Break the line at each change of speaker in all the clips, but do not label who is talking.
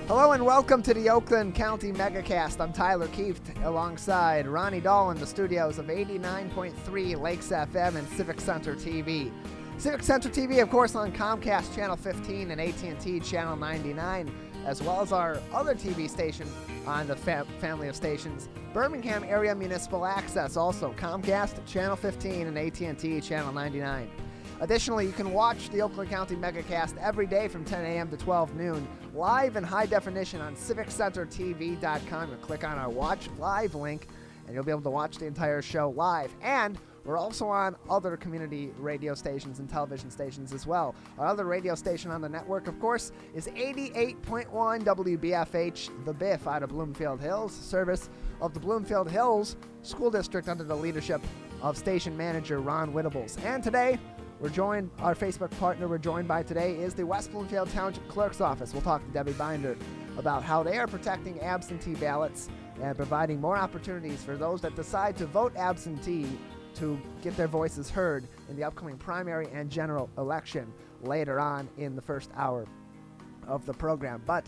Hello and welcome to the Oakland County Megacast. I'm Tyler Kieft alongside Ronnie Dahl in the studios of 89.3 Lakes FM and Civic Center TV. Civic Center TV, of course, on Comcast Channel 15 and AT&T Channel 99, as well as our other TV station on the family of stations, Birmingham Area Municipal Access, also Comcast Channel 15 and AT&T Channel 99. Additionally, you can watch the Oakland County Megacast every day from 10 a.m. to 12 noon, live in high definition on civiccentertv.com. You click on our Watch Live link, and you'll be able to watch the entire show live. And we're also on other community radio stations and television stations as well. Our other radio station on the network, of course, is 88.1 WBFH, The Biff, out of Bloomfield Hills, service of the Bloomfield Hills School District under the leadership of station manager Ron Whittables. And today, our Facebook partner we're joined by today is the West Bloomfield Township Clerk's Office. We'll talk to Debbie Binder about how they are protecting absentee ballots and providing more opportunities for those that decide to vote absentee to get their voices heard in the upcoming primary and general election later on in the first hour of the program. But,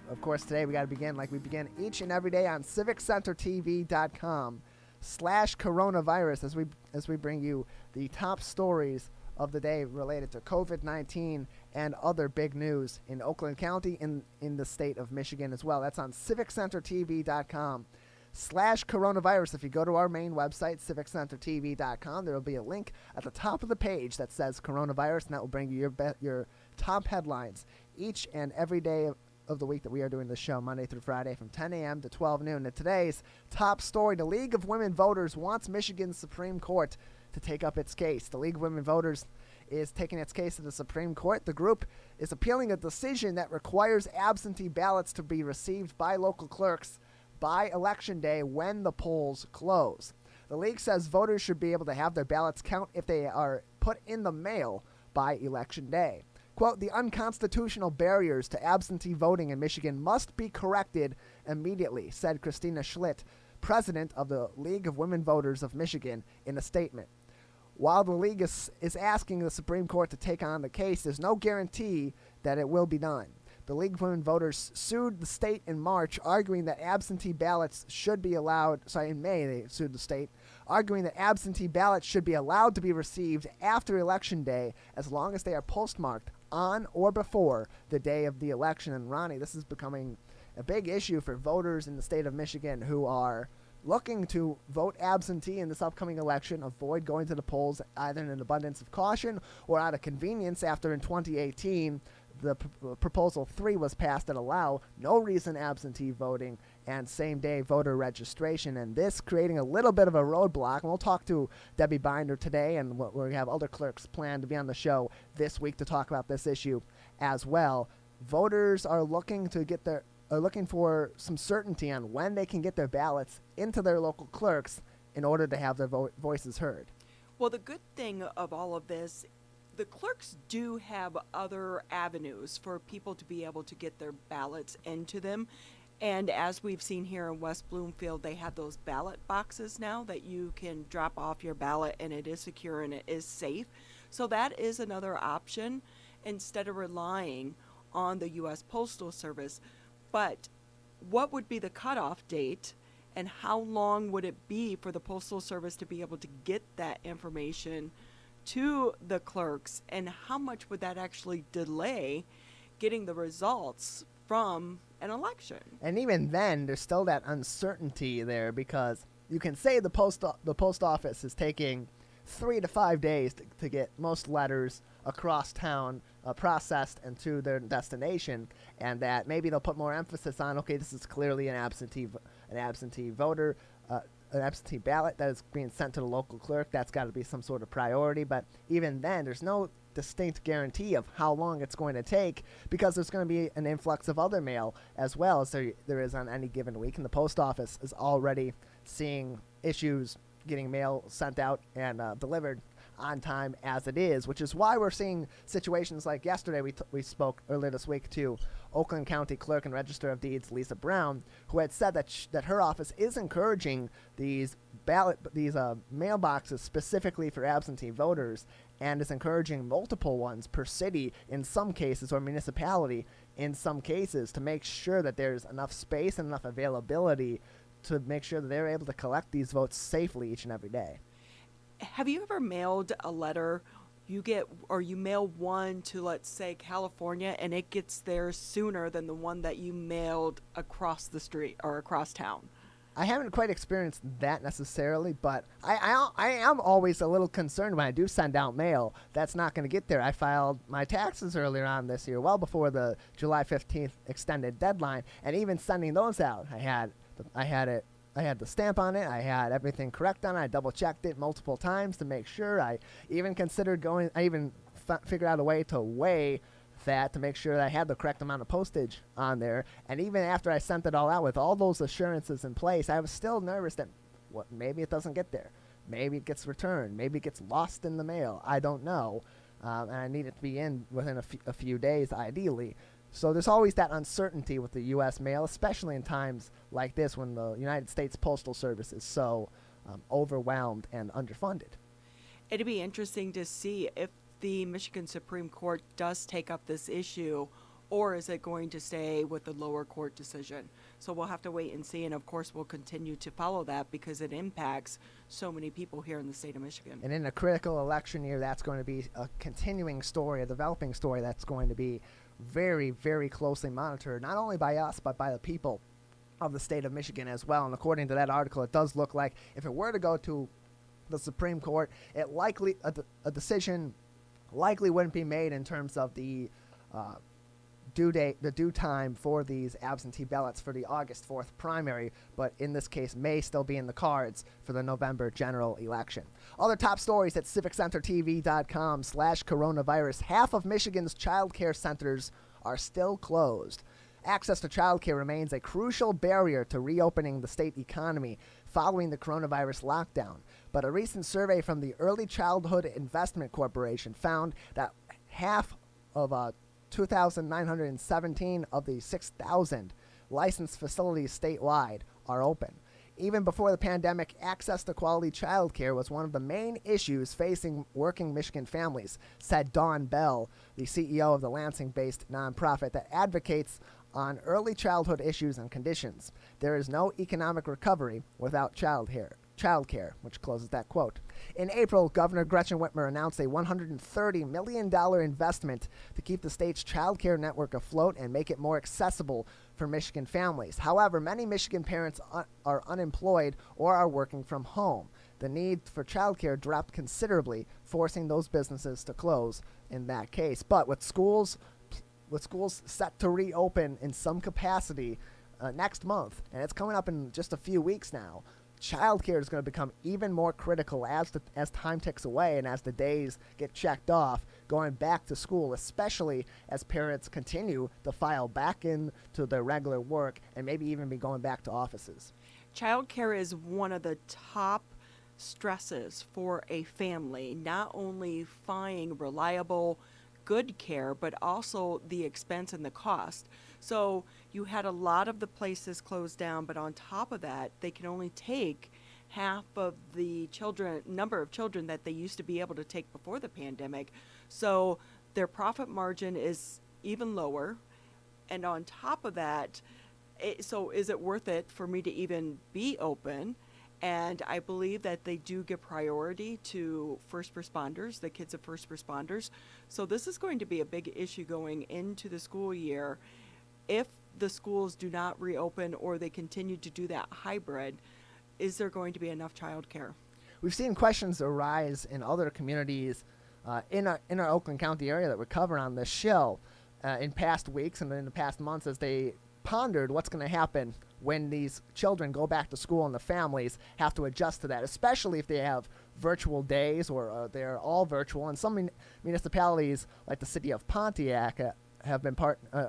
of course, today we got to begin like we begin each and every day on civiccentertv.com/coronavirus as we bring you the top stories of the day related to COVID-19 and other big news in Oakland County and in the state of Michigan as well. That's on civiccentertv.com/coronavirus. If you go to our main website, civiccentertv.com, there will be a link at the top of the page that says coronavirus, and that will bring you your top headlines each and every day of the week that we are doing this show, Monday through Friday from 10 a.m. to 12 noon. And today's top story, the League of Women Voters wants Michigan's Supreme Court to take up its case. The League of Women Voters is taking its case to the Supreme Court. The group is appealing a decision that requires absentee ballots to be received by local clerks by Election Day when the polls close. The League says voters should be able to have their ballots count if they are put in the mail by Election Day. Quote, the unconstitutional barriers to absentee voting in Michigan must be corrected immediately, said Christina Schlitt, president of the League of Women Voters of Michigan, in a statement. While the League is asking the Supreme Court to take on the case, there's no guarantee that it will be done. The League of Women Voters sued the state in March, arguing that absentee ballots should be allowed. In May, they sued the state, arguing that absentee ballots should be allowed to be received after Election Day as long as they are postmarked on or before the day of the election. And Ronnie, this is becoming a big issue for voters in the state of Michigan who are looking to vote absentee in this upcoming election, avoid going to the polls either in an abundance of caution or out of convenience after in 2018 the Proposal 3 was passed that allow no reason absentee voting and same-day voter registration, and this creating a little bit of a roadblock. And we'll talk to Debbie Binder today, and we have other clerks planned to be on the show this week to talk about this issue as well. Voters are looking for some certainty on when they can get their ballots into their local clerks in order to have their voices heard.
Well, the good thing of all of this, the clerks do have other avenues for people to be able to get their ballots into them. And as we've seen here in West Bloomfield, they have those ballot boxes now that you can drop off your ballot, and it is secure and it is safe. So that is another option instead of relying on the U.S. Postal Service. But what would be the cutoff date, and how long would it be for the Postal Service to be able to get that information to the clerks, and how much would that actually delay getting the results from an election?
And even then, there's still that uncertainty there, because you can say the post office is taking 3 to 5 days to get most letters across town processed and to their destination, and that maybe they'll put more emphasis on, okay, this is clearly an absentee voter, an absentee ballot that is being sent to the local clerk. That's got to be some sort of priority. But even then, there's no distinct guarantee of how long it's going to take, because there's going to be an influx of other mail as well as there is on any given week. And the post office is already seeing issues getting mail sent out and delivered on time as it is, which is why we're seeing situations like yesterday. We spoke earlier this week to Oakland County Clerk and Register of Deeds Lisa Brown, who had said that her office is encouraging these mailboxes specifically for absentee voters, and is encouraging multiple ones per city in some cases or municipality in some cases to make sure that there's enough space and enough availability to make sure that they're able to collect these votes safely each and every day.
Have you ever mailed a letter? You mail one to, let's say, California, and it gets there sooner than the one that you mailed across the street or across town?
I haven't quite experienced that necessarily, but I am always a little concerned when I do send out mail that's not going to get there. I filed my taxes earlier on this year, well before the July 15th extended deadline, and even sending those out, I had the stamp on it. I had everything correct on it. I double-checked it multiple times to make sure. I even considered figured out a way to weigh that to make sure that I had the correct amount of postage on there. And even after I sent it all out with all those assurances in place, I was still nervous that maybe it doesn't get there. Maybe it gets returned. Maybe it gets lost in the mail. I don't know. And I need it to be in within a few days, ideally. So there's always that uncertainty with the U.S. mail, especially in times like this when the United States Postal Service is so overwhelmed and underfunded.
It'd be interesting to see if the Michigan Supreme Court does take up this issue, or is it going to stay with the lower court decision? So we'll have to wait and see, and of course we'll continue to follow that because it impacts so many people here in the state of Michigan.
And in a critical election year, that's going to be a continuing story, a developing story that's going to be very, very closely monitored, not only by us, but by the people of the state of Michigan as well. And according to that article, it does look like if it were to go to the Supreme Court, a decision likely wouldn't be made in terms of the due time for these absentee ballots for the August 4th primary, but in this case may still be in the cards for the November general election. Other top stories at civiccentertv.com/coronavirus. Half of Michigan's child care centers are still closed. Access to child care remains a crucial barrier to reopening the state economy following the coronavirus lockdown. But a recent survey from the Early Childhood Investment Corporation found that half of 2,917 of the 6,000 licensed facilities statewide are open. Even before the pandemic, access to quality child care was one of the main issues facing working Michigan families, said Dawn Bell, the CEO of the Lansing-based nonprofit that advocates on early childhood issues and conditions. There is no economic recovery without child care, which closes that quote. In April, Governor Gretchen Whitmer announced a $130 million investment to keep the state's child care network afloat and make it more accessible for Michigan families. However, many Michigan parents are unemployed or are working from home. The need for child care dropped considerably, forcing those businesses to close in that case. But with schools set to reopen in some capacity next month, and it's coming up in just a few weeks now, childcare is going to become even more critical as time ticks away and as the days get checked off going back to school, especially as parents continue to file back into their regular work and maybe even be going back to offices.
Childcare is one of the top stresses for a family, not only finding reliable, good care, but also the expense and the cost. So you had a lot of the places closed down, but on top of that, they can only take half of the number of children that they used to be able to take before the pandemic. So their profit margin is even lower. And on top of that, so is it worth it for me to even be open? And I believe that they do give priority to first responders, the kids of first responders. So this is going to be a big issue going into the school year. If the schools do not reopen or they continue to do that hybrid, is there going to be enough childcare?
We've seen questions arise in other communities in our Oakland County area that we cover on this show in past weeks and in the past months as they pondered what's going to happen when these children go back to school and the families have to adjust to that, especially if they have virtual days or they're all virtual. And some municipalities, like the city of Pontiac, have been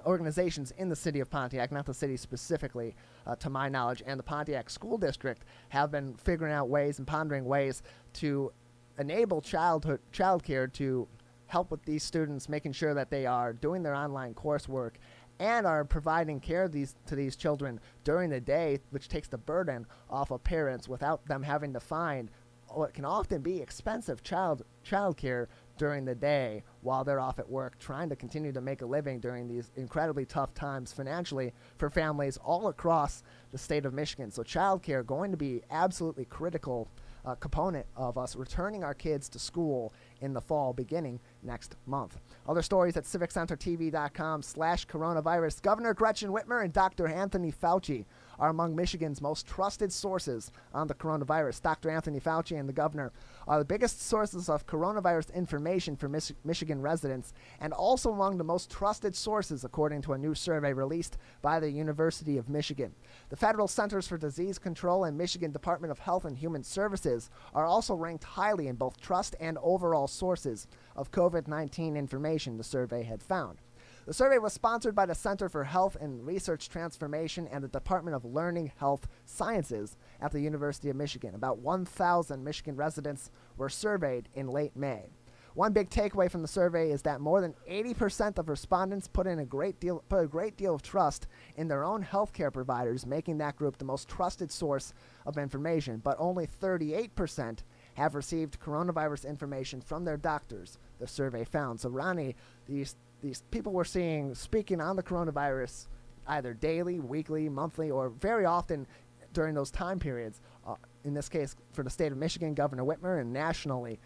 organizations in the city of Pontiac, not the city specifically, to my knowledge, and the Pontiac School District have been figuring out ways and pondering ways to enable childcare to help with these students, making sure that they are doing their online coursework and are providing care to these children during the day, which takes the burden off of parents without them having to find what can often be expensive child care during the day while they're off at work trying to continue to make a living during these incredibly tough times financially for families all across the state of Michigan. So childcare going to be absolutely critical component of us returning our kids to school in the fall beginning next month. Other stories at civiccentertv.com/coronavirus. Governor Gretchen Whitmer and Dr. Anthony Fauci are among Michigan's most trusted sources on the coronavirus. Dr. Anthony Fauci and the governor are the biggest sources of coronavirus information for Michigan residents and also among the most trusted sources, according to a new survey released by the University of Michigan. The Federal Centers for Disease Control and Michigan Department of Health and Human Services are also ranked highly in both trust and overall sources of COVID-19 information, the survey had found. The survey was sponsored by the Center for Health and Research Transformation and the Department of Learning Health Sciences at the University of Michigan. About 1,000 Michigan residents were surveyed in late May. One big takeaway from the survey is that more than 80% of respondents put a great deal of trust in their own healthcare providers, making that group the most trusted source of information. But only 38% have received coronavirus information from their doctors, the survey found. So, Ronnie, these people we're seeing speaking on the coronavirus either daily, weekly, monthly, or very often during those time periods, in this case for the state of Michigan, Governor Whitmer, and nationally,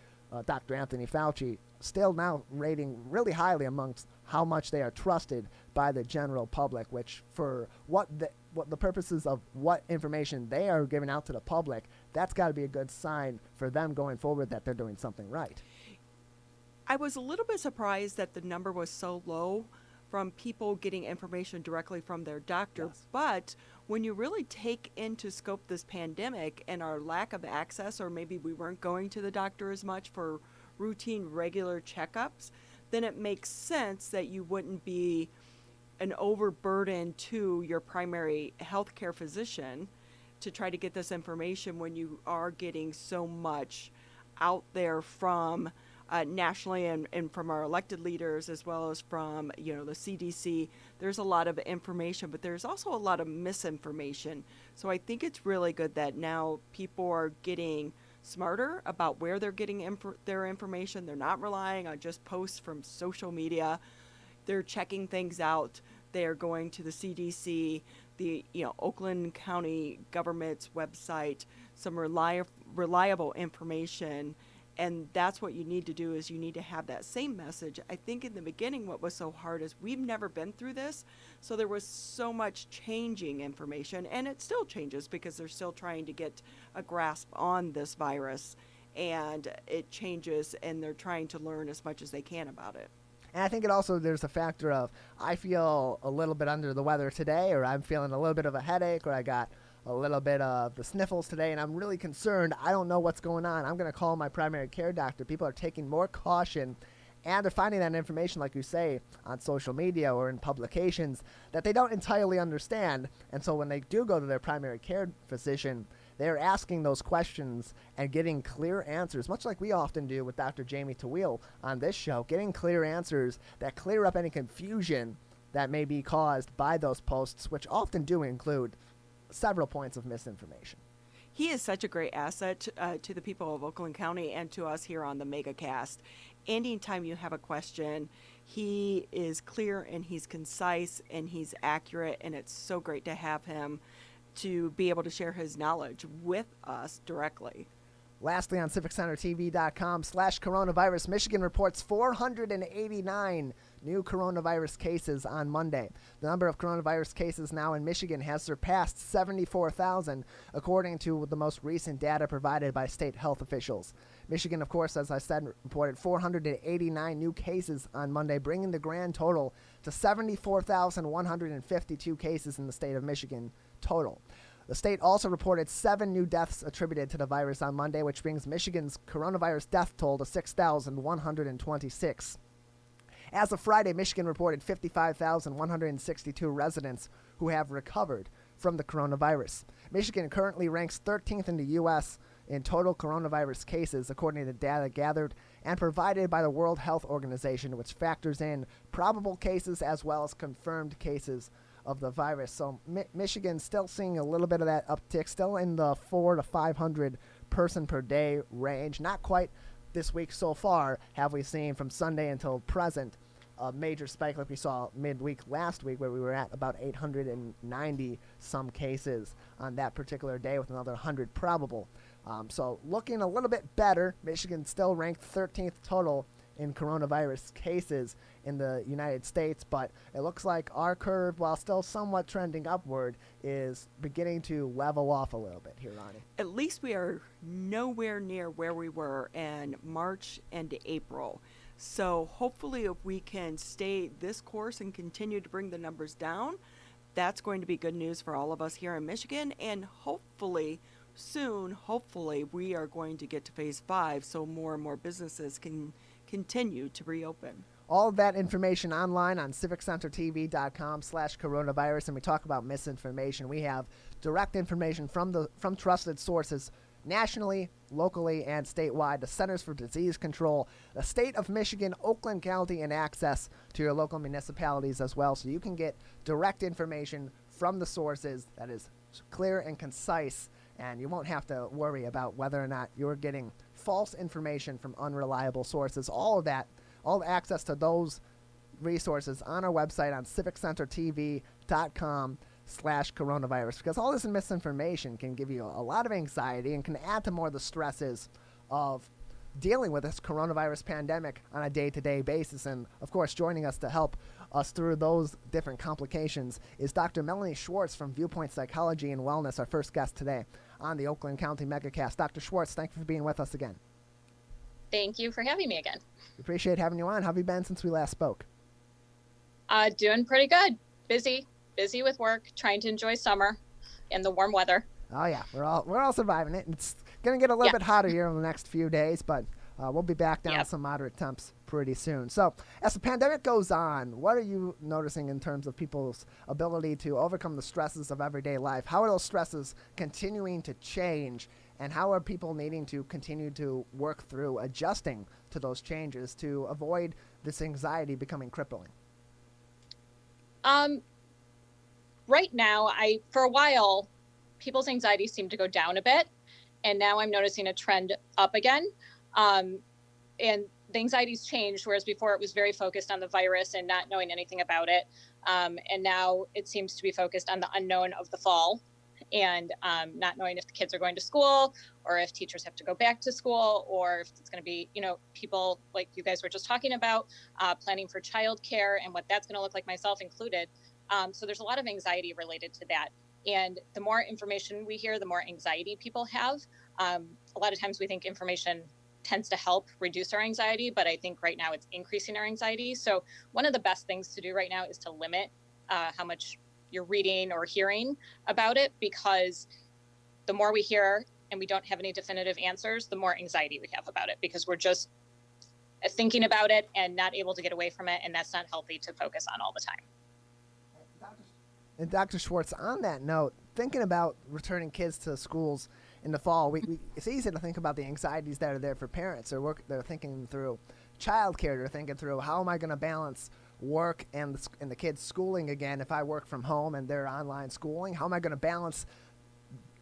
Dr. Anthony Fauci, still now rating really highly amongst how much they are trusted by the general public, which for what the purposes of what information they are giving out to the public, that's got to be a good sign for them going forward that they're doing something right.
I was a little bit surprised that the number was so low from people getting information directly from their doctor.
Yes.
But when you really take into scope this pandemic and our lack of access, or maybe we weren't going to the doctor as much for routine, regular checkups, then it makes sense that you wouldn't be an overburden to your primary healthcare physician to try to get this information when you are getting so much out there from nationally and from our elected leaders, as well as from the CDC. There's a lot of information, but there's also a lot of misinformation. So I think it's really good that now people are getting smarter about where they're getting their information. They're not relying on just posts from social media. They're checking things out. They are going to the CDC, the Oakland County government's website, some reliable information. And that's what you need to do, is you need to have that same message. I think in the beginning what was so hard is we've never been through this, so there was so much changing information, and it still changes because they're still trying to get a grasp on this virus, and it changes, and they're trying to learn as much as they can about it.
And I think there's a factor of, I feel a little bit under the weather today, or I'm feeling a little bit of a headache, or I got a little bit of the sniffles today, and I'm really concerned. I don't know what's going on. I'm going to call my primary care doctor. People are taking more caution, and they're finding that information, like you say, on social media or in publications that they don't entirely understand. And so when they do go to their primary care physician, they're asking those questions and getting clear answers, much like we often do with Dr. Jamie Tawil on this show, getting clear answers that clear up any confusion that may be caused by those posts, which often do include several points of misinformation.
He is such a great asset to the people of Oakland County and to us here on the Megacast. Anytime you have a question, he is clear and he's concise and he's accurate, and it's so great to have him to be able to share his knowledge with us directly.
Lastly, on civiccentertv.com/coronavirus, Michigan reports 489 new coronavirus cases on Monday. The number of coronavirus cases now in Michigan has surpassed 74,000, according to the most recent data provided by state health officials. Michigan, of course, as I said, reported 489 new cases on Monday, bringing the grand total to 74,152 cases in the state of Michigan total. The state also reported 7 new deaths attributed to the virus on Monday, which brings Michigan's coronavirus death toll to 6,126. As of Friday, Michigan reported 55,162 residents who have recovered from the coronavirus. Michigan currently ranks 13th in the U.S. in total coronavirus cases, according to data gathered and provided by the World Health Organization, which factors in probable cases as well as confirmed cases of the virus. So Michigan's still seeing a little bit of that uptick, still in the 400 to 500 person per day range. Not quite this week so far have we seen from Sunday until present a major spike like we saw midweek last week, where we were at about 890 some cases on that particular day, with another 100 probable. So looking a little bit better. Michigan still ranked 13th total in coronavirus cases in the United States, but it looks like our curve, while still somewhat trending upward, is beginning to level off a little bit here, Ronnie.
At least we are nowhere near where we were in March and April. So hopefully if we can stay this course and continue to bring the numbers down, that's going to be good news for all of us here in Michigan. And hopefully soon, we are going to get to phase 5 so more and more businesses can continue to reopen.
All of that information online on civiccentertv.com/coronavirus. And we talk about misinformation. We have direct information from trusted sources nationally, locally, and statewide. The Centers for Disease Control, the state of Michigan, Oakland County, and access to your local municipalities as well. So you can get direct information from the sources that is clear and concise, and you won't have to worry about whether or not you're getting false information from unreliable sources. All of that, all the access to those resources on our website on civiccentertv.com/coronavirus, because all this misinformation can give you a lot of anxiety and can add to more of the stresses of dealing with this coronavirus pandemic on a day-to-day basis. And of course, joining us to help us through those different complications is Dr. Melanie Schwartz from Viewpoint Psychology and Wellness, our first guest today on the Oakland County Megacast. Dr. Schwartz, thank you for being with us again.
Thank you for having me again.
We appreciate having you on. How have you been since we last spoke?
Doing pretty good. Busy with work, trying to enjoy summer and the warm weather.
Oh yeah, we're all surviving it. It's gonna get a little bit hotter here in the next few days, but we'll be back down to some moderate temps pretty soon. So as the pandemic goes on, what are you noticing in terms of people's ability to overcome the stresses of everyday life? How are those stresses continuing to change, and how are people needing to continue to work through adjusting to those changes to avoid this anxiety becoming crippling?
Right now, for a while, people's anxiety seemed to go down a bit, and now I'm noticing a trend up again. And the anxiety's changed, whereas before it was very focused on the virus and not knowing anything about it. And now it seems to be focused on the unknown of the fall and not knowing if the kids are going to school or if teachers have to go back to school, or if it's going to be, people like you guys were just talking about, planning for childcare and what that's going to look like, myself included. So there's a lot of anxiety related to that. And the more information we hear, the more anxiety people have. A lot of times we think information tends to help reduce our anxiety, but I think right now it's increasing our anxiety. So one of the best things to do right now is to limit how much you're reading or hearing about it, because the more we hear and we don't have any definitive answers, the more anxiety we have about it, because we're just thinking about it and not able to get away from it. And that's not healthy to focus on all the time.
And Dr. Schwartz, on that note, thinking about returning kids to schools in the fall, it's easy to think about the anxieties that are there for parents. They're thinking through childcare. They're thinking through, how am I going to balance work and the kids' schooling again if I work from home and they're online schooling? How am I going to balance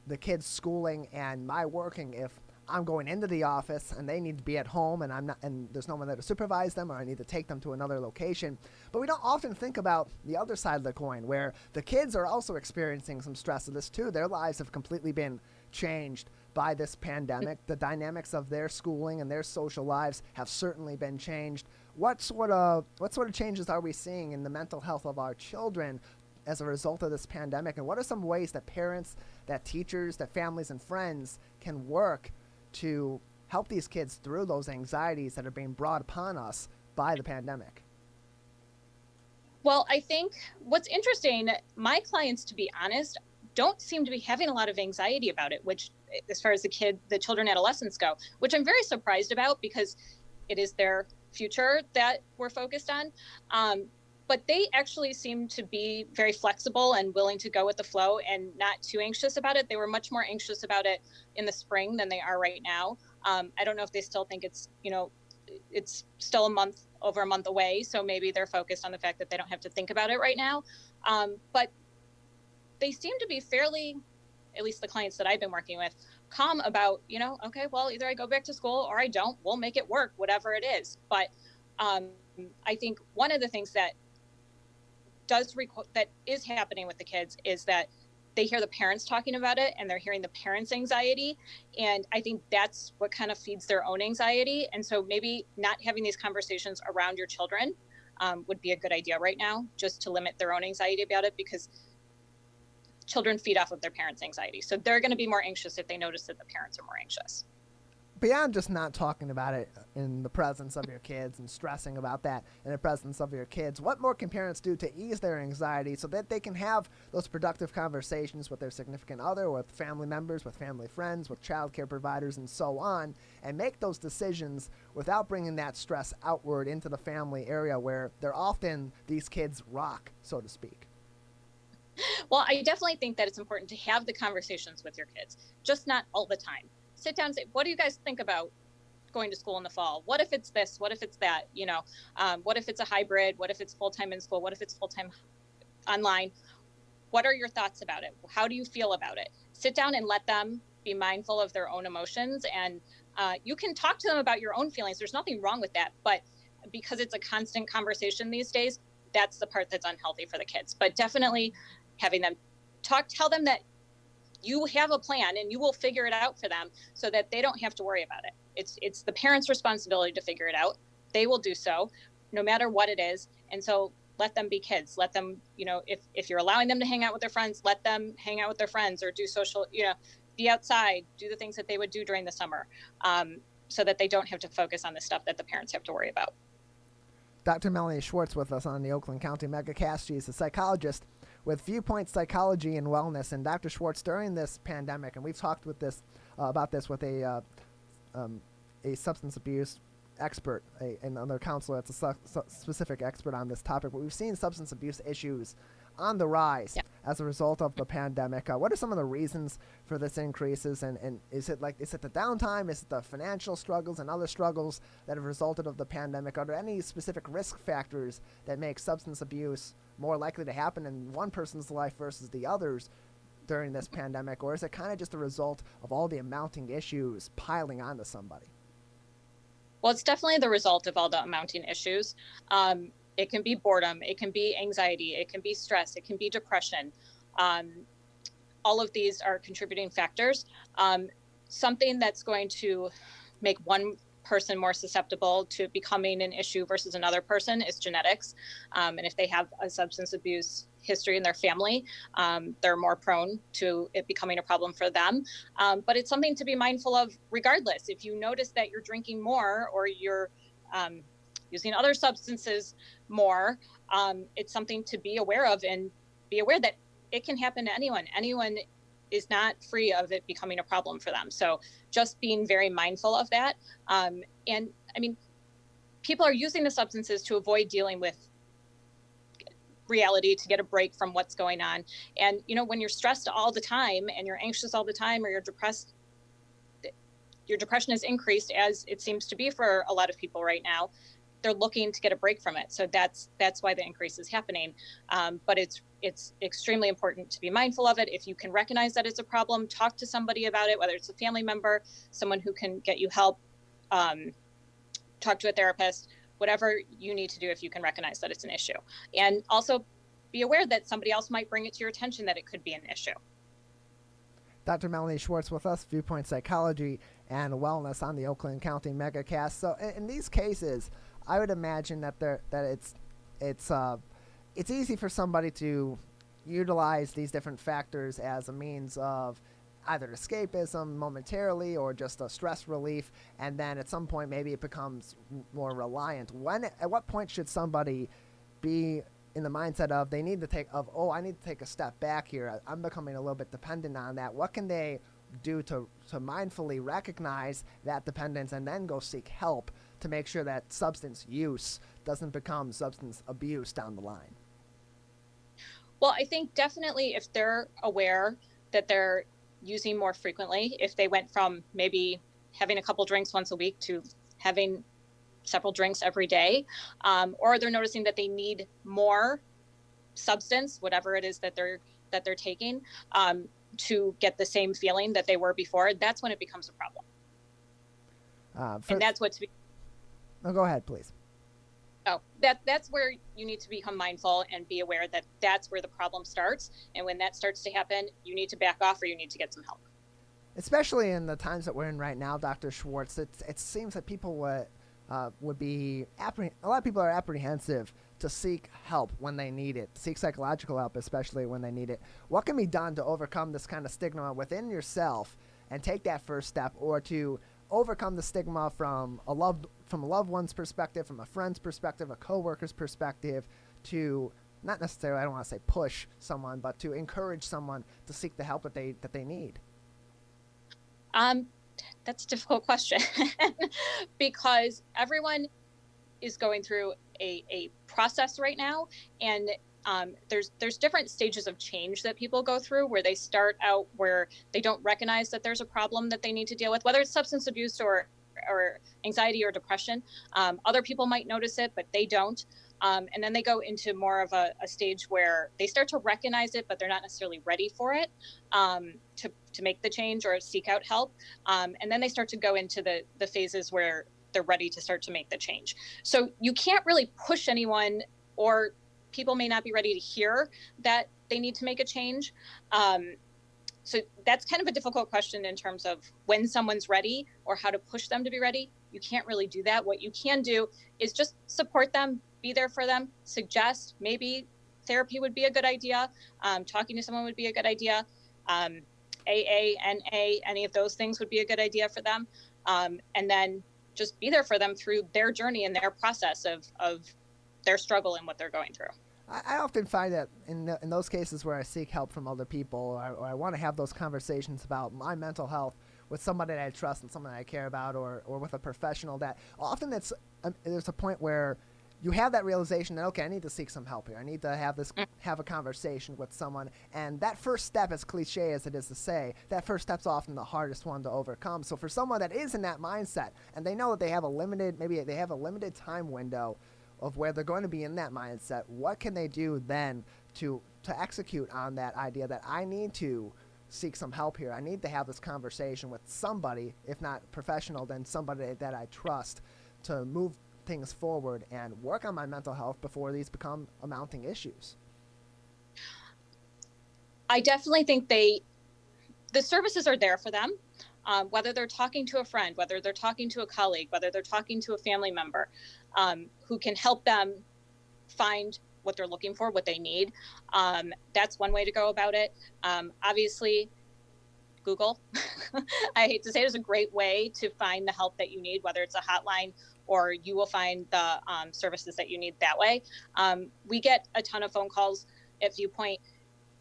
the kids' schooling and my working if I'm going into the office and they need to be at home and I'm not, and there's no one there to supervise them, or I need to take them to another location? But we don't often think about the other side of the coin, where the kids are also experiencing some stress of this too. Their lives have completely been changed by this pandemic. The dynamics of their schooling and their social lives have certainly been changed. What sort of changes are we seeing in the mental health of our children as a result of this pandemic? And what are some ways that parents, that teachers, that families and friends can work to help these kids through those anxieties that are being brought upon us by the pandemic?
Well, I think what's interesting, my clients, to be honest, don't seem to be having a lot of anxiety about it, which, as far as the children, adolescents go, which I'm very surprised about, because it is their future that we're focused on. But they actually seem to be very flexible and willing to go with the flow and not too anxious about it. They were much more anxious about it in the spring than they are right now. I don't know if they still think it's still over a month away. So maybe they're focused on the fact that they don't have to think about it right now. But they seem to be fairly at least the clients that I've been working with, calm about, okay, well, either I go back to school or I don't, we'll make it work, whatever it is. But I think one of the things that that is happening with the kids is that they hear the parents talking about it and they're hearing the parents' anxiety. And I think that's what kind of feeds their own anxiety. And so maybe not having these conversations around your children would be a good idea right now, just to limit their own anxiety about it, because children feed off of their parents' anxiety. So they're going to be more anxious if they notice that the parents are more anxious.
Beyond just not talking about it in the presence of your kids and stressing about that in the presence of your kids, what more can parents do to ease their anxiety so that they can have those productive conversations with their significant other, with family members, with family friends, with childcare providers, and so on, and make those decisions without bringing that stress outward into the family area where they're often these kids rock, so to speak?
Well, I definitely think that it's important to have the conversations with your kids, just not all the time. Sit down and say, what do you guys think about going to school in the fall? What if it's this? What if it's that? What if it's a hybrid? What if it's full-time in school? What if it's full-time online? What are your thoughts about it? How do you feel about it? Sit down and let them be mindful of their own emotions. And you can talk to them about your own feelings. There's nothing wrong with that. But because it's a constant conversation these days, that's the part that's unhealthy for the kids. But definitely having them tell them that you have a plan and you will figure it out for them so that they don't have to worry about it. It's the parents' responsibility to figure it out. They will do so no matter what it is. And so let them be kids. Let them, if you're allowing them to hang out with their friends, let them hang out with their friends or do social, be outside, do the things that they would do during the summer, so that they don't have to focus on the stuff that the parents have to worry about.
Dr. Melanie Schwartz with us on the Oakland County Megacast. She's a psychologist with Viewpoint Psychology and Wellness. And Dr. Schwartz, during this pandemic, and we've talked with about this with a substance abuse expert, another counselor that's a specific expert on this topic, but we've seen substance abuse issues on the rise as a result of the pandemic. What are some of the reasons for this increases, and is it the downtime, is it the financial struggles and other struggles that have resulted of the pandemic? Are there any specific risk factors that make substance abuse more likely to happen in one person's life versus the others during this pandemic, or is it kind of just a result of all the mounting issues piling onto somebody?
Well, it's definitely the result of all the mounting issues. It can be boredom, it can be anxiety, it can be stress, it can be depression. All of these are contributing factors. Something that's going to make one person more susceptible to becoming an issue versus another person is genetics. And if they have a substance abuse history in their family, they're more prone to it becoming a problem for them. But it's something to be mindful of regardless. If you notice that you're drinking more or you're using other substances more, it's something to be aware of, and be aware that it can happen to anyone. Anyone is not free of it becoming a problem for them. So just being very mindful of that. And I mean, people are using the substances to avoid dealing with reality, to get a break from what's going on. And, when you're stressed all the time and you're anxious all the time, or you're depressed, your depression is increased, as it seems to be for a lot of people right now. They're looking to get a break from it. So that's why the increase is happening. But it's extremely important to be mindful of it. If you can recognize that it's a problem, talk to somebody about it, whether it's a family member, someone who can get you help, talk to a therapist, whatever you need to do if you can recognize that it's an issue. And also be aware that somebody else might bring it to your attention that it could be an issue.
Dr. Melanie Schwartz with us, Viewpoint Psychology and Wellness on the Oakland County Megacast. So in these cases, I would imagine that it's easy for somebody to utilize these different factors as a means of either escapism momentarily or just a stress relief, and then at some point maybe it becomes more reliant. At what point should somebody be in the mindset of I need to take a step back here, I'm becoming a little bit dependent on that? What can they do to mindfully recognize that dependence and then go seek help to make sure that substance use doesn't become substance abuse down the line?
Well, I think definitely if they're aware that they're using more frequently, if they went from maybe having a couple drinks once a week to having several drinks every day, or they're noticing that they need more substance, whatever it is that they're taking, to get the same feeling that they were before, that's when it becomes a problem. And that's what's.
Oh, go ahead, please.
Oh, that's where you need to become mindful and be aware that that's where the problem starts. And when that starts to happen, you need to back off or you need to get some help.
Especially in the times that we're in right now, Dr. Schwartz, it seems that people would be a lot of people are apprehensive to seek help when they need it, seek psychological help, especially when they need it. What can be done to overcome this kind of stigma within yourself and take that first step, or to overcome the stigma from a loved one's perspective, from a friend's perspective, a coworker's perspective, to not necessarily, I don't want to say push someone, but to encourage someone to seek the help that they need?
That's a difficult question because everyone is going through a process right now, and there's different stages of change that people go through, where they start out where they don't recognize that there's a problem that they need to deal with, whether it's substance abuse or anxiety or depression. Other people might notice it, but they don't. And then they go into more of a stage where they start to recognize it, but they're not necessarily ready for it to make the change or seek out help. And then they start to go into the phases where they're ready to start to make the change. So you can't really push anyone, or people may not be ready to hear that they need to make a change. So that's kind of a difficult question in terms of when someone's ready or how to push them to be ready. You can't really do that. What you can do is just support them, be there for them, suggest maybe therapy would be a good idea. Talking to someone would be a good idea. AA, NA, any of those things would be a good idea for them. And then just be there for them through their journey and their process of their struggle and what they're going through.
I often find that in those cases where I seek help from other people, or I want to have those conversations about my mental health with somebody that I trust and someone that I care about, or with a professional, that often there's a point where you have that realization that, okay, I need to seek some help here. I need to have a conversation with someone. And that first step, as cliche as it is to say, that first step's often the hardest one to overcome. So for someone that is in that mindset, and they know that they have a limited time window of where they're going to be in that mindset, what can they do then to execute on that idea that I need to seek some help here? I need to have this conversation with somebody, if not professional, then somebody that I trust, to move things forward and work on my mental health before these become mounting issues.
I definitely think the services are there for them, whether they're talking to a friend, whether they're talking to a colleague, whether they're talking to a family member, who can help them find what they're looking for, what they need. That's one way to go about it. Obviously, Google, I hate to say it, is a great way to find the help that you need, whether it's a hotline or you will find the services that you need that way. We get a ton of phone calls at Viewpoint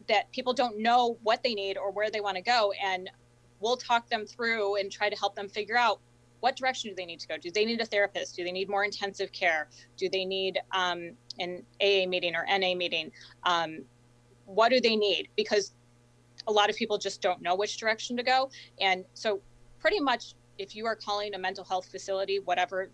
that people don't know what they need or where they want to go, and we'll talk them through and try to help them figure out what direction do they need to go. Do they need a therapist? Do they need more intensive care? Do they need an AA meeting or NA meeting? What do they need? Because a lot of people just don't know which direction to go. And so pretty much if you are calling a mental health facility, whatever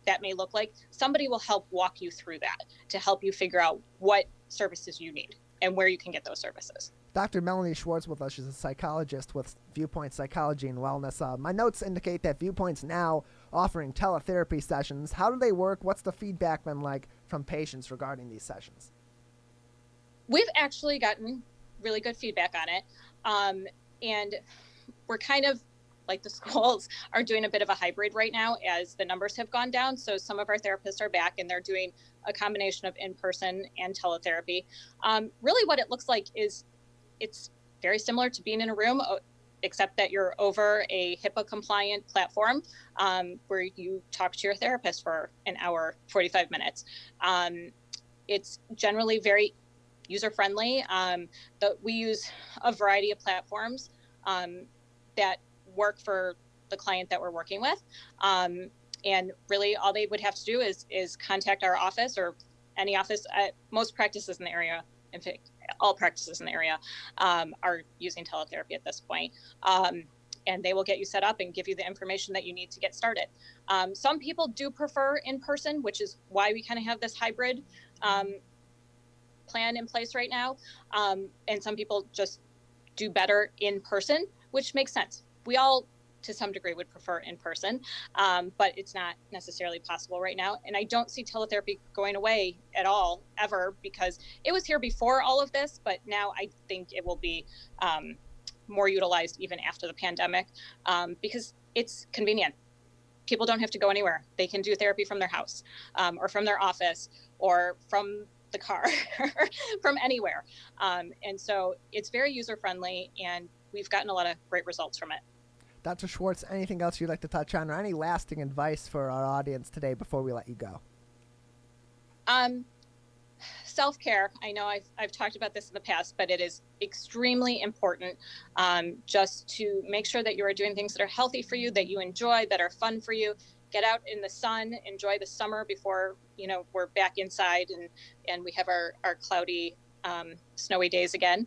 that may look like, somebody will help walk you through that to help you figure out what services you need and where you can get those services.
Dr. Melanie Schwartz with us. She's a psychologist with Viewpoint Psychology and Wellness. My notes indicate that Viewpoint's now offering teletherapy sessions. How do they work? What's the feedback been like from patients regarding these sessions?
We've actually gotten really good feedback on it. And we're kind of, like the schools, are doing a bit of a hybrid right now as the numbers have gone down. So some of our therapists are back and they're doing a combination of in-person and teletherapy. Really what it looks like is it's very similar to being in a room, except that you're over a HIPAA compliant platform where you talk to your therapist for an hour, 45 minutes. It's generally very user-friendly. We use a variety of platforms that work for the client that we're working with. And really all they would have to do is contact our office or any office at most practices in the area. In fact, all practices in the area are using teletherapy at this point. And they will get you set up and give you the information that you need to get started. Some people do prefer in person, which is why we kind of have this hybrid plan in place right now. And some people just do better in person, which makes sense. We all, to some degree, would prefer in person, but it's not necessarily possible right now. And I don't see teletherapy going away at all, ever, because it was here before all of this, but now I think it will be more utilized even after the pandemic, because it's convenient. People don't have to go anywhere. They can do therapy from their house, or from their office, or from the car, from anywhere. And so it's very user-friendly, and we've gotten a lot of great results from it.
Dr. Schwartz, anything else you'd like to touch on, or any lasting advice for our audience today before we let you go?
Self-care. I know I've talked about this in the past, but it is extremely important, just to make sure that you are doing things that are healthy for you, that you enjoy, that are fun for you. Get out in the sun, enjoy the summer before, we're back inside and we have our cloudy, snowy days again.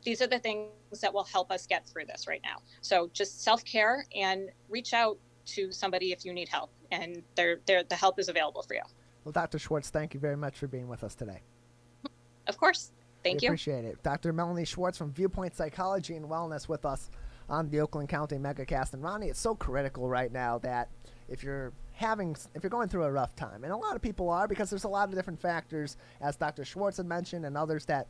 These are the things that will help us get through this right now. So just self-care, and reach out to somebody if you need help, and the help is available for you.
Well, Dr. Schwartz, thank you very much for being with us today.
Of course. Thank you.
Appreciate it. Dr. Melanie Schwartz from Viewpoint Psychology and Wellness with us on the Oakland County Megacast. And Ronnie, it's so critical right now that if you're going through a rough time, and a lot of people are, because there's a lot of different factors, as Dr. Schwartz had mentioned, and others that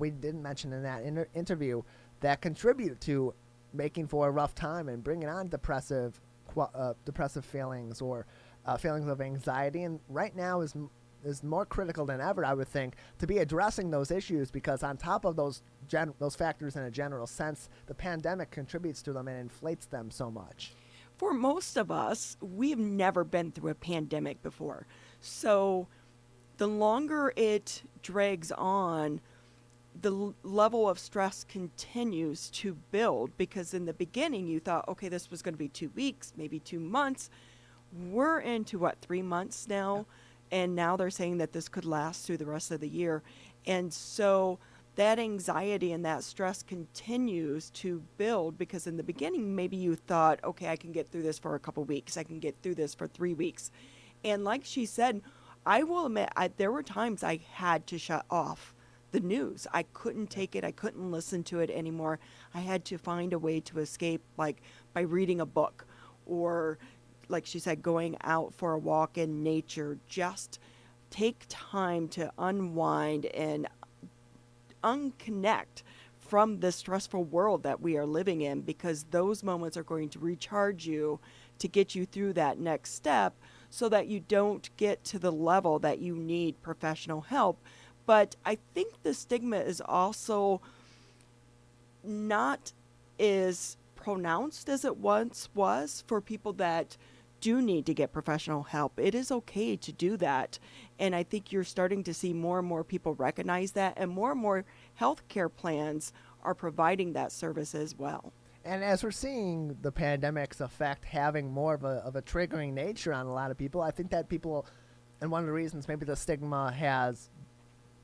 we didn't mention in that interview, that contribute to making for a rough time and bringing on depressive feelings or feelings of anxiety. And right now is more critical than ever, I would think, to be addressing those issues, because on top of those factors in a general sense, the pandemic contributes to them and inflates them so much.
For most of us, we've never been through a pandemic before. So the longer it drags on, the level of stress continues to build, because in the beginning you thought, okay, this was going to be 2 weeks, maybe 2 months. We're into 3 months now, and now they're saying that this could last through the rest of the year. And so that anxiety and that stress continues to build, because in the beginning maybe you thought, okay, I can get through this for a couple weeks, I can get through this for 3 weeks. And like she said, I will admit, there were times I had to shut off the news. I couldn't take it. I couldn't listen to it anymore. I had to find a way to escape, like by reading a book, or like she said, going out for a walk in nature. Just take time to unwind and unconnect from the stressful world that we are living in, because those moments are going to recharge you to get you through that next step, so that you don't get to the level that you need professional help. But I think the stigma is also not as pronounced as it once was for people that do need to get professional help. It is okay to do that. And I think you're starting to see more and more people recognize that, and more healthcare plans are providing that service as well.
And as we're seeing the pandemic's effect having more of a triggering nature on a lot of people, I think that people, and one of the reasons maybe the stigma has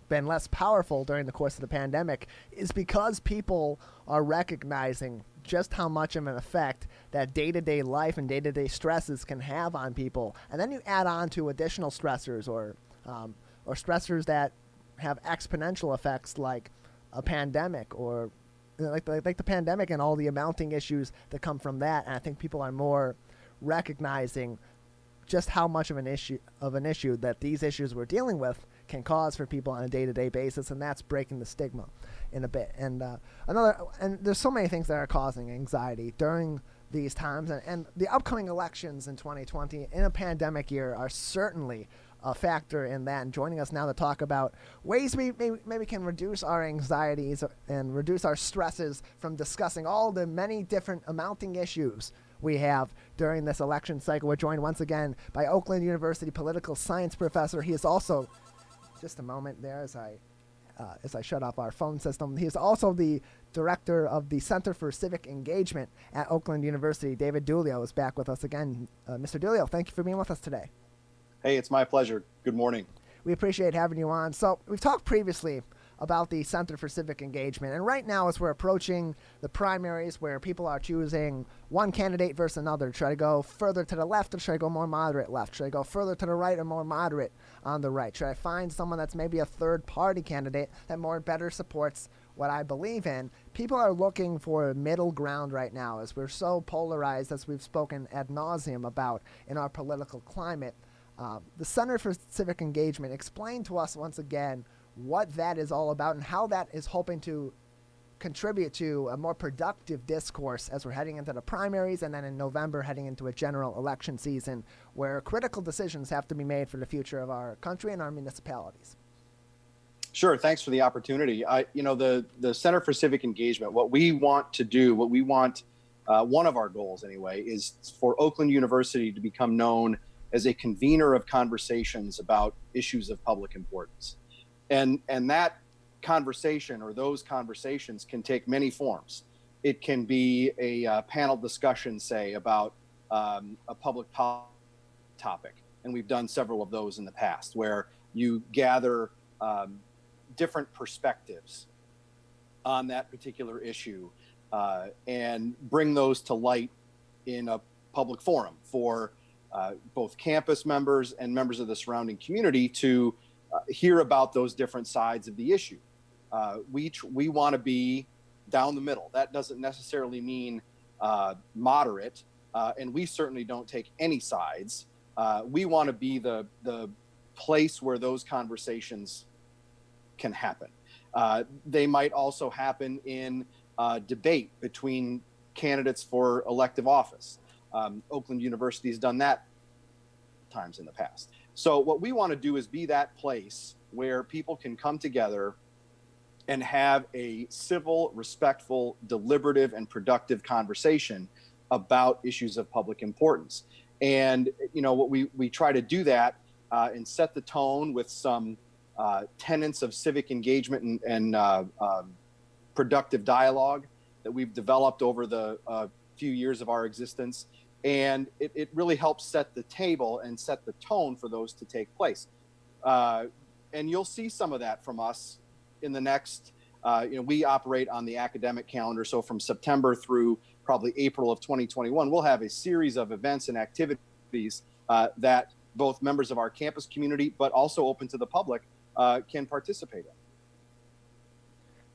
been less powerful during the course of the pandemic, is because people are recognizing just how much of an effect that day-to-day life and day-to-day stresses can have on people. And then you add on to additional stressors or stressors that have exponential effects, like a pandemic, or like the pandemic and all the mounting issues that come from that. And I think people are more recognizing just how much of an issue that these issues we're dealing with can cause for people on a day-to-day basis, and that's breaking the stigma in a bit. And there's so many things that are causing anxiety during these times, and the upcoming elections in 2020 in a pandemic year are certainly a factor in that. And joining us now to talk about ways we maybe can reduce our anxieties and reduce our stresses from discussing all the many different mounting issues we have during this election cycle. We're joined once again by Oakland University political science professor. He is also, just a moment there as I shut off our phone system, he is also the director of the Center for Civic Engagement at Oakland University. David Dulio is back with us again. Mr. Dulio, thank you for being with us today.
Hey, it's my pleasure. Good morning.
We appreciate having you on. So we've talked previously about the Center for Civic Engagement, and right now as we're approaching the primaries where people are choosing one candidate versus another, should I go further to the left or should I go more moderate left? Should I go further to the right or more moderate on the right? Should I find someone that's maybe a third party candidate that better supports what I believe in. People are looking for a middle ground right now, as we're so polarized, as we've spoken ad nauseum about in our political climate. The Center for Civic Engagement, explain to us once again what that is all about and how that is hoping to contribute to a more productive discourse as we're heading into the primaries, and then in November heading into a general election season where critical decisions have to be made for the future of our country and our municipalities.
Sure. Thanks for the opportunity. The Center for Civic Engagement, what we want to do, one of our goals anyway, is for Oakland University to become known as a convener of conversations about issues of public importance. And that conversation, or those conversations, can take many forms. It can be a panel discussion, say, about a public policy topic. And we've done several of those in the past, where you gather different perspectives on that particular issue and bring those to light in a public forum for both campus members and members of the surrounding community to hear about those different sides of the issue. We want to be down the middle. That doesn't necessarily mean moderate, and we certainly don't take any sides. We want to be the place where those conversations can happen. They might also happen in debate between candidates for elective office. Oakland University has done that times in the past. So what we want to do is be that place where people can come together and have a civil, respectful, deliberative, and productive conversation about issues of public importance. And what we try to do that and set the tone with some tenets of civic engagement and productive dialogue that we've developed over the few years of our existence. And it really helps set the table and set the tone for those to take place. And you'll see some of that from us in the next, we operate on the academic calendar. So from September through probably April of 2021, we'll have a series of events and activities that both members of our campus community, but also open to the public, can participate in.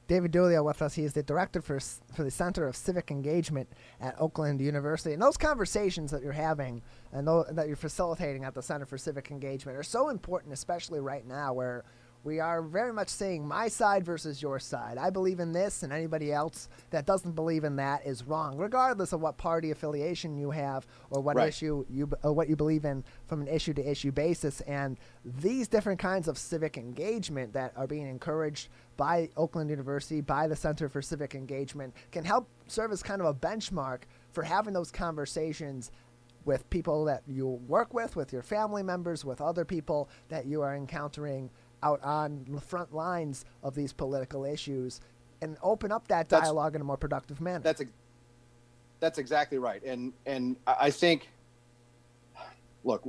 David Dulio with us. He is the director for the Center of Civic Engagement at Oakland University. And those conversations that you're having and that you're facilitating at the Center for Civic Engagement are so important, especially right now where we are very much seeing my side versus your side. I believe in this, and anybody else that doesn't believe in that is wrong, regardless of what party affiliation you have or what issue what you believe in from an issue-to-issue basis. And these different kinds of civic engagement that are being encouraged by Oakland University, by the Center for Civic Engagement, can help serve as kind of a benchmark for having those conversations with people that you work with your family members, with other people that you are encountering out on the front lines of these political issues, and open up that dialogue in a more productive manner.
That's exactly right. And I think, look,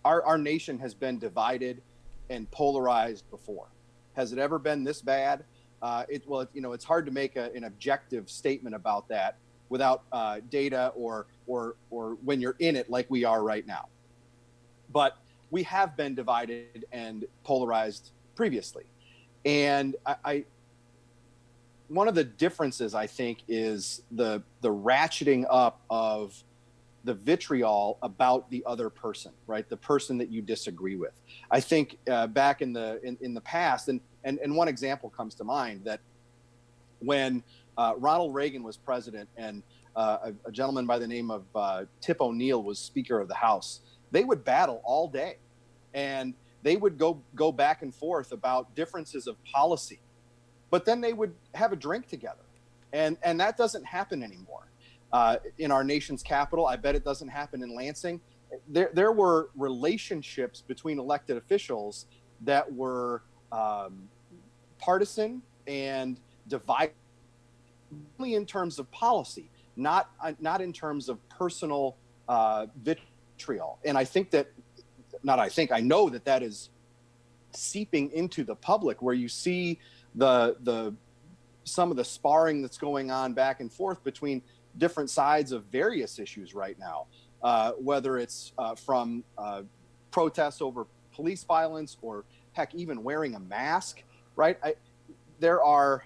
our nation has been divided and polarized before. Has it ever been this bad? It's hard to make an objective statement about that without data or when you're in it like we are right now. But we have been divided and polarized previously. And one of the differences, I think, is the ratcheting up of the vitriol about the other person, right? The person that you disagree with. I think back in the past, and one example comes to mind, that when Ronald Reagan was president and a gentleman by the name of Tip O'Neill was Speaker of the House, they would battle all day. And they would go back and forth about differences of policy, but then they would have a drink together, and that doesn't happen anymore in our nation's capital. I bet it doesn't happen in Lansing. There were relationships between elected officials that were partisan and divided, only in terms of policy, not in terms of personal vitriol. And I know that is seeping into the public, where you see some of the sparring that's going on back and forth between different sides of various issues right now, whether it's from protests over police violence or heck, even wearing a mask, right? There are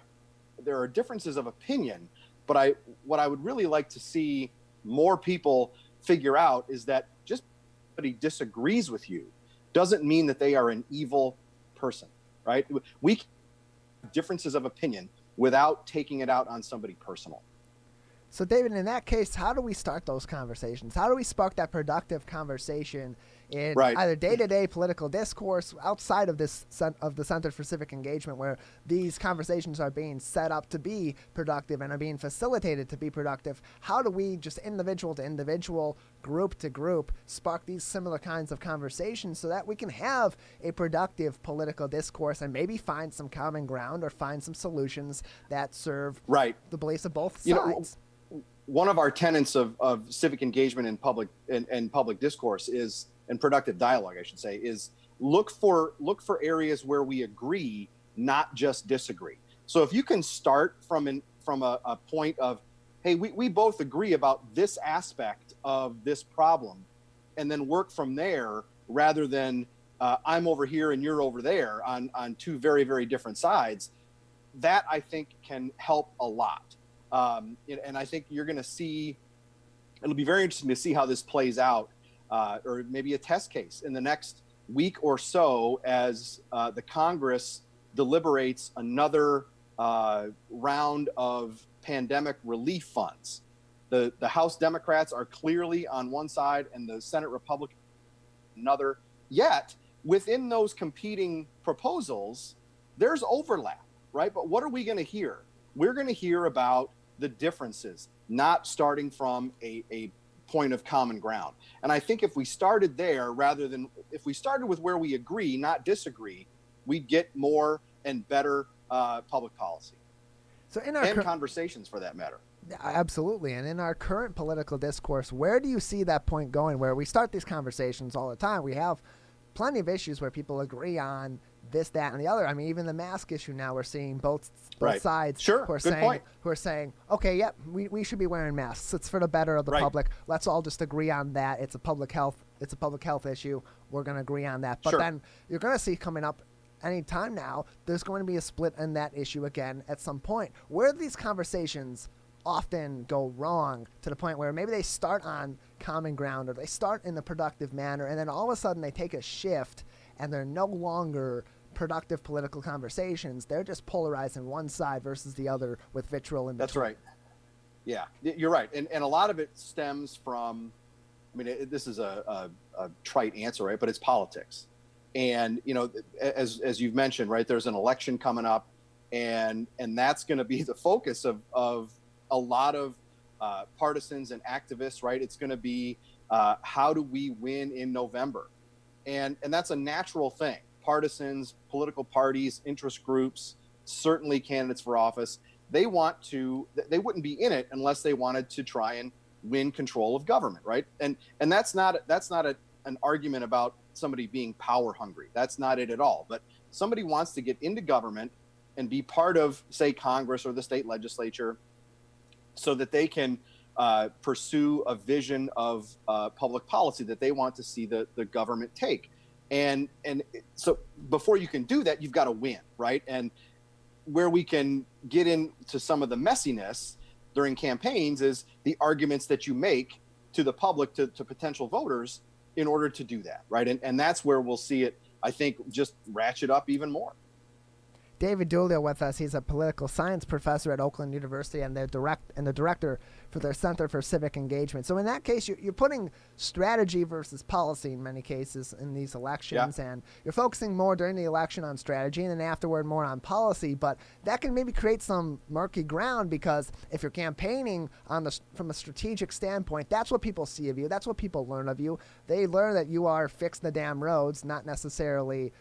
there are differences of opinion, but what I would really like to see more people figure out is that just because somebody disagrees with you doesn't mean that they are an evil person, right? We can have differences of opinion without taking it out on somebody personal.
So, David, in that case, how do we start those conversations? How do we spark that productive conversation in either day-to-day political discourse outside of the Center for Civic Engagement, where these conversations are being set up to be productive and are being facilitated to be productive? How do we, just individual to individual, group to group, spark these similar kinds of conversations so that we can have a productive political discourse and maybe find some common ground or find some solutions that serve the beliefs of both sides?
One of our tenets of civic engagement in public discourse is, and productive dialogue, I should say, is look for areas where we agree, not just disagree. So if you can start from a point of, hey, we both agree about this aspect of this problem, and then work from there rather than I'm over here and you're over there on two very, very different sides, that I think can help a lot. And I think you're going to see, it'll be very interesting to see how this plays out, or maybe a test case in the next week or so as the Congress deliberates another round of pandemic relief funds. The House Democrats are clearly on one side and the Senate Republicans another. Yet, within those competing proposals, there's overlap, right? But what are we going to hear? We're going to hear about the differences, not starting from a point of common ground. And I think if we started there, rather than if we started with where we agree, not disagree, we'd get more and better public policy.
So
Conversations for that matter.
Absolutely. And in our current political discourse, where do you see that point going, where we start these conversations all the time? We have plenty of issues where people agree on this, that, and the other. I mean, even the mask issue now, we're seeing both sides who are saying, okay, yep, we should be wearing masks. It's for the better of the public. Let's all just agree on that. It's a public health issue. We're going to agree on that. But then you're going to see coming up any time now, there's going to be a split in that issue again at some point. Where these conversations often go wrong to the point where maybe they start on common ground or they start in a productive manner, and then all of a sudden they take a shift and they're no longer productive political conversations. They're just polarizing one side versus the other with vitriol in between.
That's right. Yeah, you're right. And a lot of it stems from, I mean, this is a trite answer, right? But it's politics. And, you know, as you've mentioned, right, there's an election coming up, and that's going to be the focus of a lot of partisans and activists, right? It's going to be how do we win in November? And that's a natural thing. Partisans, political parties, interest groups, certainly candidates for office, they wouldn't be in it unless they wanted to try and win control of government, right? And that's not an argument about somebody being power hungry. That's not it at all. But somebody wants to get into government and be part of, say, Congress or the state legislature, so that they can pursue a vision of public policy that they want to see the government take. And so before you can do that, you've got to win, right? And where we can get into some of the messiness during campaigns is the arguments that you make to the public, to potential voters, in order to do that, right? And that's where we'll see it, I think, just ratchet up even more.
David Dulio with us. He's a political science professor at Oakland University and the director for their Center for Civic Engagement. So in that case, you're putting strategy versus policy in many cases in these elections, and you're focusing more during the election on strategy and then afterward more on policy. But that can maybe create some murky ground, because if you're campaigning from a strategic standpoint, that's what people see of you. That's what people learn of you. They learn that you are fixing the damn roads, not necessarily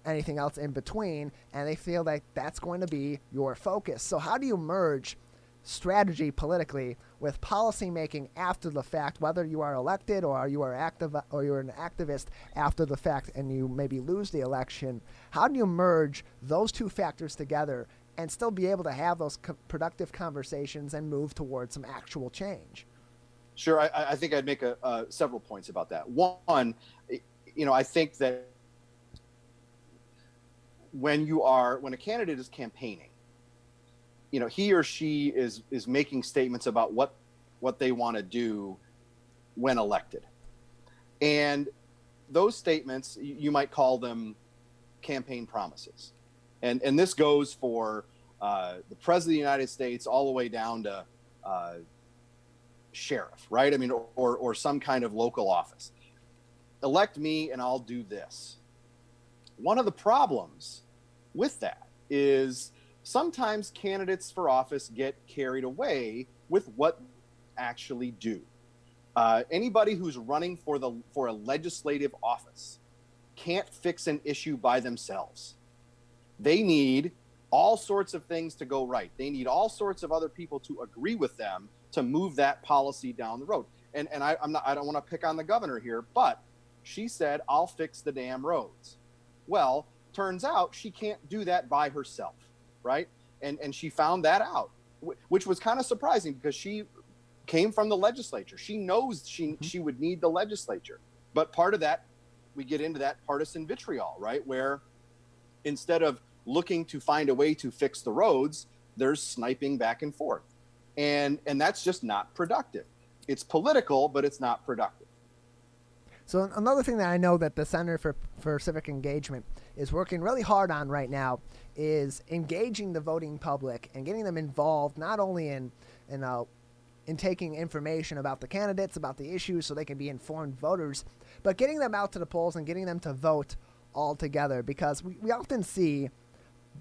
anything else in between, and they feel like that's going to be your focus. So how do you merge strategy politically with policy making after the fact, whether you are elected or you're an activist after the fact and you maybe lose the election? How do you merge those two factors together and still be able to have those productive conversations and move towards some actual change?
Sure. I think I'd make several points about that. One, I think that when a candidate is campaigning, he or she is making statements about what they want to do when elected. And those statements, you might call them campaign promises. And this goes for the President of the United States all the way down to sheriff, right? I mean, or some kind of local office. Elect me and I'll do this. One of the problems with that is sometimes candidates for office get carried away with what they actually do. Anybody who's running for a legislative office can't fix an issue by themselves. They need all sorts of things to go right. They need all sorts of other people to agree with them to move that policy down the road. And I don't want to pick on the governor here, but she said, I'll fix the damn roads. Well, turns out she can't do that by herself, right? And she found that out, which was kind of surprising because she came from the legislature. She knows she would need the legislature. But part of that, we get into that partisan vitriol, right? Where instead of looking to find a way to fix the roads, there's sniping back and forth. And that's just not productive. It's political, but it's not productive.
So another thing that I know that the Center for Civic Engagement is working really hard on right now is engaging the voting public and getting them involved, not only in taking information about the candidates, about the issues so they can be informed voters, but getting them out to the polls and getting them to vote all together, because we often see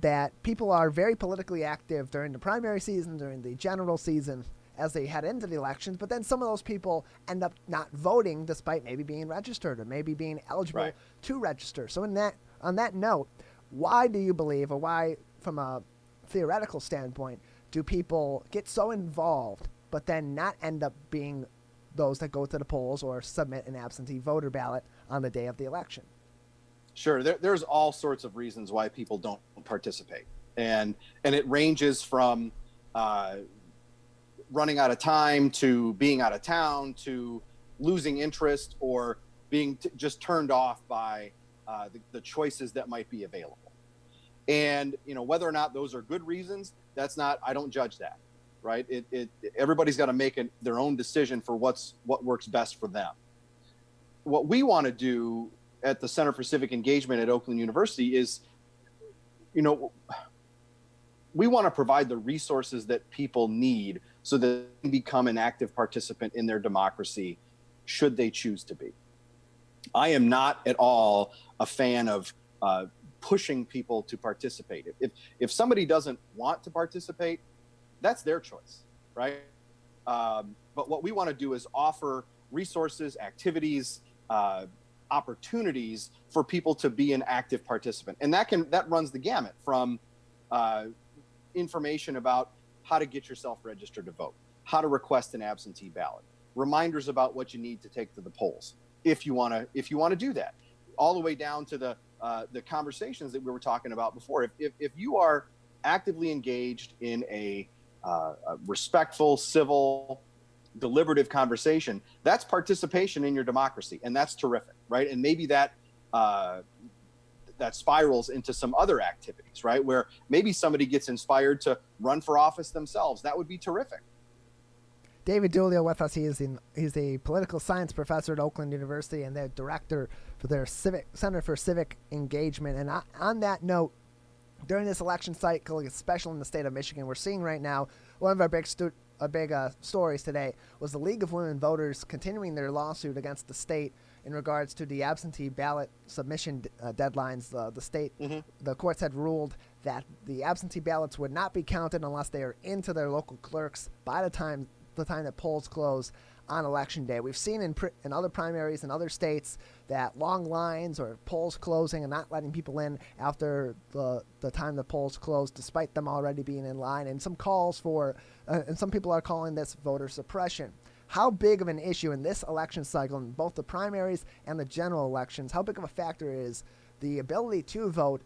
that people are very politically active during the primary season, during the general season, as they head into the elections, but then some of those people end up not voting despite maybe being registered or maybe being eligible to register. So on that note, why do you believe, or why from a theoretical standpoint, do people get so involved but then not end up being those that go to the polls or submit an absentee voter ballot on the day of the election?
Sure. There's all sorts of reasons why people don't participate. And it ranges from running out of time to being out of town to losing interest or being just turned off by the choices that might be available. And, whether or not those are good reasons, I don't judge that, right? Everybody's got to make their own decision for what works best for them. What we want to do at the Center for Civic Engagement at Oakland University is, we want to provide the resources that people need so that they can become an active participant in their democracy, should they choose to be. I am not at all a fan of pushing people to participate. If somebody doesn't want to participate, that's their choice, right? But what we want to do is offer resources, activities, opportunities for people to be an active participant. And that runs the gamut from information about how to get yourself registered to vote, how to request an absentee ballot, reminders about what you need to take to the polls if you want to do that, all the way down to the conversations that we were talking about before. If you are actively engaged in a respectful, civil, deliberative conversation, that's participation in your democracy, and that's terrific, right? And maybe that spirals into some other activities, right? Where maybe somebody gets inspired to run for office themselves. That would be terrific.
David Dulio with us. He's a political science professor at Oakland University and the director for their Center for Civic Engagement. And on that note, during this election cycle, especially in the state of Michigan, we're seeing right now one of our big stories today was the League of Women Voters continuing their lawsuit against the state in regards to the absentee ballot submission deadlines. The state, the courts had ruled that the absentee ballots would not be counted unless they are into their local clerks by the time that polls close on election day. We've seen in other primaries in other states that long lines or polls closing and not letting people in after the time the polls close, despite them already being in line, and some calls for, and some people are calling this voter suppression. How big of an issue in this election cycle, in both the primaries and the general elections, how big of a factor is the ability to vote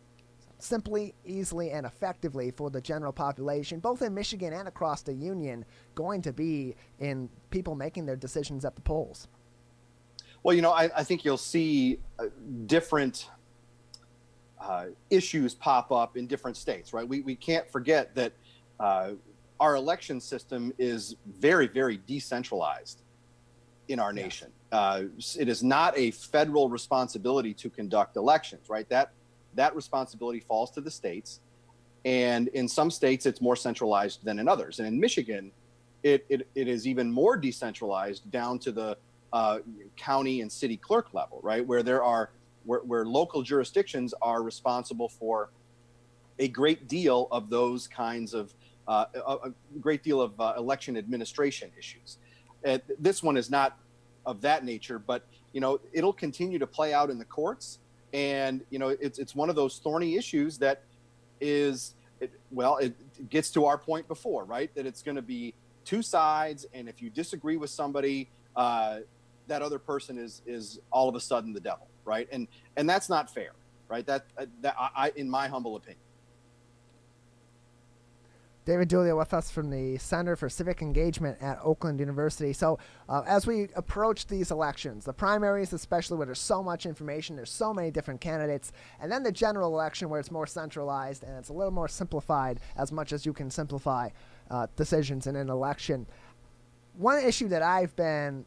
simply, easily, and effectively for the general population, both in Michigan and across the union, going to be in people making their decisions at the polls?
Well, I think you'll see different issues pop up in different states, right? We can't forget that our election system is very, very decentralized in our nation. It is not a federal responsibility to conduct elections, right? That responsibility falls to the states. And in some states, it's more centralized than in others. And in Michigan, it is even more decentralized down to the county and city clerk level, right? Where local jurisdictions are responsible for a great deal of those kinds of a great deal of election administration issues. This one is not of that nature, but it'll continue to play out in the courts, and it's one of those thorny issues that it gets to our point before, right? That it's going to be two sides, and if you disagree with somebody, that other person is all of a sudden the devil, right? And that's not fair, right? That I in my humble opinion.
David Dulio with us from the Center for Civic Engagement at Oakland University. So as we approach these elections, the primaries especially, where there's so much information, there's so many different candidates, and then the general election where it's more centralized and it's a little more simplified as much as you can simplify decisions in an election. One issue that I've been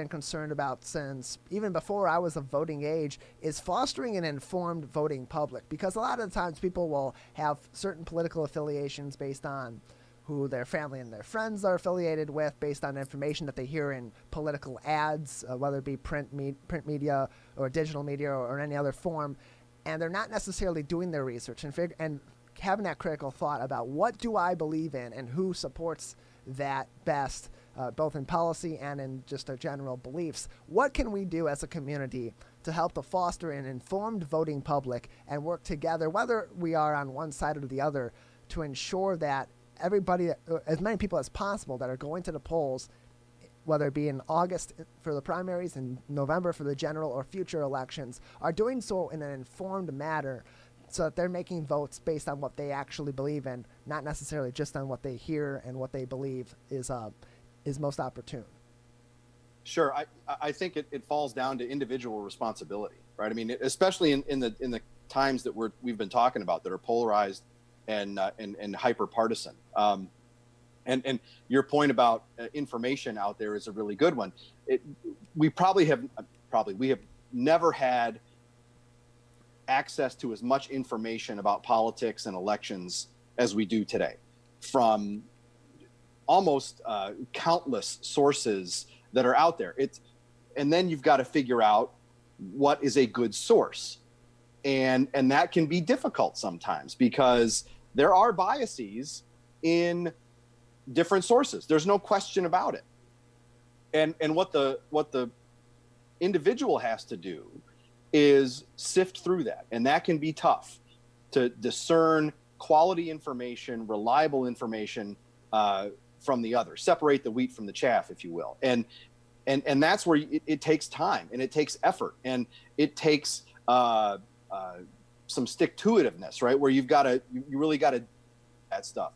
concerned about since even before I was of voting age is fostering an informed voting public, because a lot of the times people will have certain political affiliations based on who their family and their friends are affiliated with, based on information that they hear in political ads, whether it be print media or digital media or any other form, and they're not necessarily doing their research and having that critical thought about what do I believe in and who supports that best, both in policy and in just our general beliefs. What can we do as a community to help to foster an informed voting public and work together, whether we are on one side or the other, to ensure that everybody, as many people as possible that are going to the polls, whether it be in August for the primaries and November for the general or future elections, are doing so in an informed manner, so that they're making votes based on what they actually believe in, not necessarily just on what they hear and what they believe is most opportune.
Sure, I think it falls down to individual responsibility, right? I mean, especially in the times that we've been talking about that are polarized and hyper partisan. And your point about information out there is a really good one. We have never had access to as much information about politics and elections as we do today, from almost countless sources that are out there. And then you've got to figure out what is a good source, and that can be difficult sometimes because there are biases in different sources. There's no question about it. And what the individual has to do is sift through that. And that can be tough, to discern quality information, reliable information from the other, separate the wheat from the chaff, if you will. And that's where it takes time, and it takes effort, and it takes some stick-to-itiveness, right? Where you really got to do that stuff.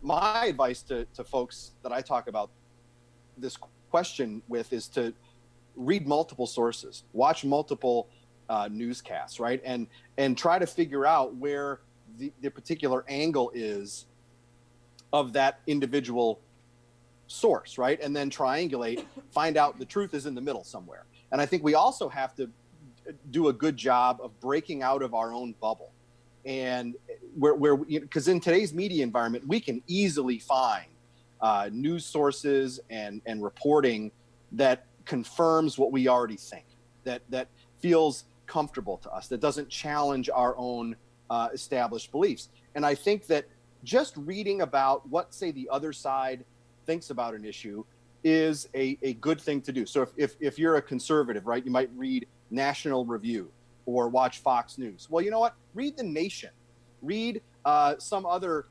My advice to folks that I talk about this question with is to read multiple sources, watch multiple newscasts, right? And try to figure out where the particular angle is of that individual source, right? And then triangulate, find out the truth is in the middle somewhere. And I think we also have to do a good job of breaking out of our own bubble. And because in today's media environment, we can easily find news sources and reporting that confirms what we already think, that feels comfortable to us, that doesn't challenge our own established beliefs. And I think that just reading about what, say, the other side thinks about an issue is a good thing to do. So if you're a conservative, right, you might read National Review or watch Fox News. Well, you know what? Read The Nation. Read some other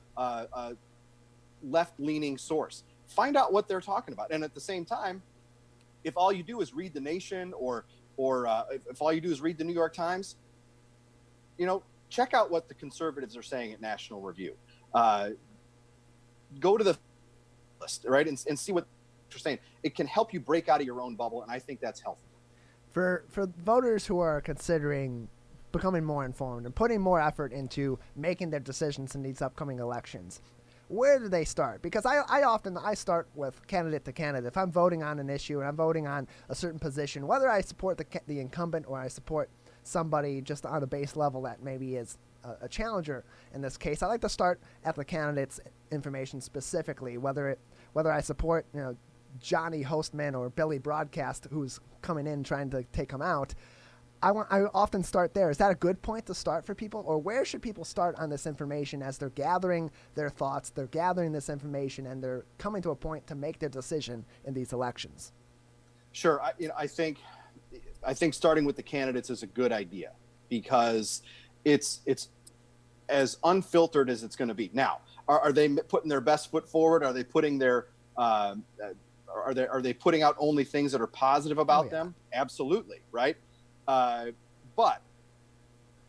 left-leaning source. Find out what they're talking about. And at the same time, if all you do is read The Nation or if all you do is read the New York Times, check out what the conservatives are saying at National Review. Go to the list, right, and see what they're saying. It can help you break out of your own bubble, and I think that's helpful.
For voters who are considering becoming more informed and putting more effort into making their decisions in these upcoming elections, where do they start? Because I often start with candidate to candidate. If I'm voting on an issue and I'm voting on a certain position, whether I support the incumbent or I support somebody just on a base level that maybe is a challenger in this case, I like to start at the candidate's information specifically, whether I support Johnny Hostman or Billy Broadcast who's coming in trying to take him out. I often start there. Is that a good point to start for people, or where should people start on this information as they're gathering their thoughts, they're gathering this information, and they're coming to a point to make their decision in these elections?
Sure. I think starting with the candidates is a good idea because it's as unfiltered as it's going to be. Now, are they putting their best foot forward? Are they putting their are they putting out only things that are positive about them? Absolutely, right? But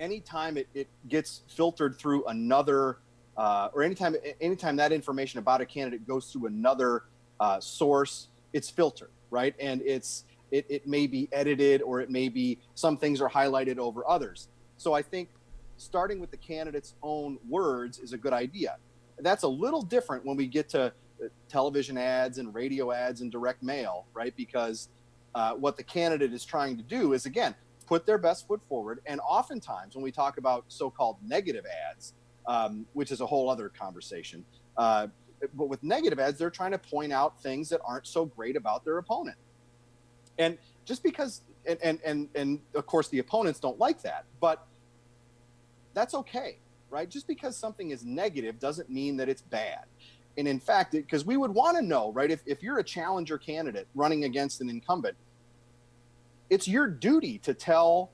anytime it gets filtered through another, or anytime that information about a candidate goes through another source, it's filtered, right? And it may be edited, or it may be some things are highlighted over others. So I think starting with the candidate's own words is a good idea. That's a little different when we get to television ads and radio ads and direct mail, right? Because what the candidate is trying to do is, again, put their best foot forward. And oftentimes when we talk about so-called negative ads, which is a whole other conversation, but with negative ads, they're trying to point out things that aren't so great about their opponent. And just because, and of course the opponents don't like that, but that's okay, right? Just because something is negative doesn't mean that it's bad. And in fact, because we would want to know, right, if you're a challenger candidate running against an incumbent, it's your duty to tell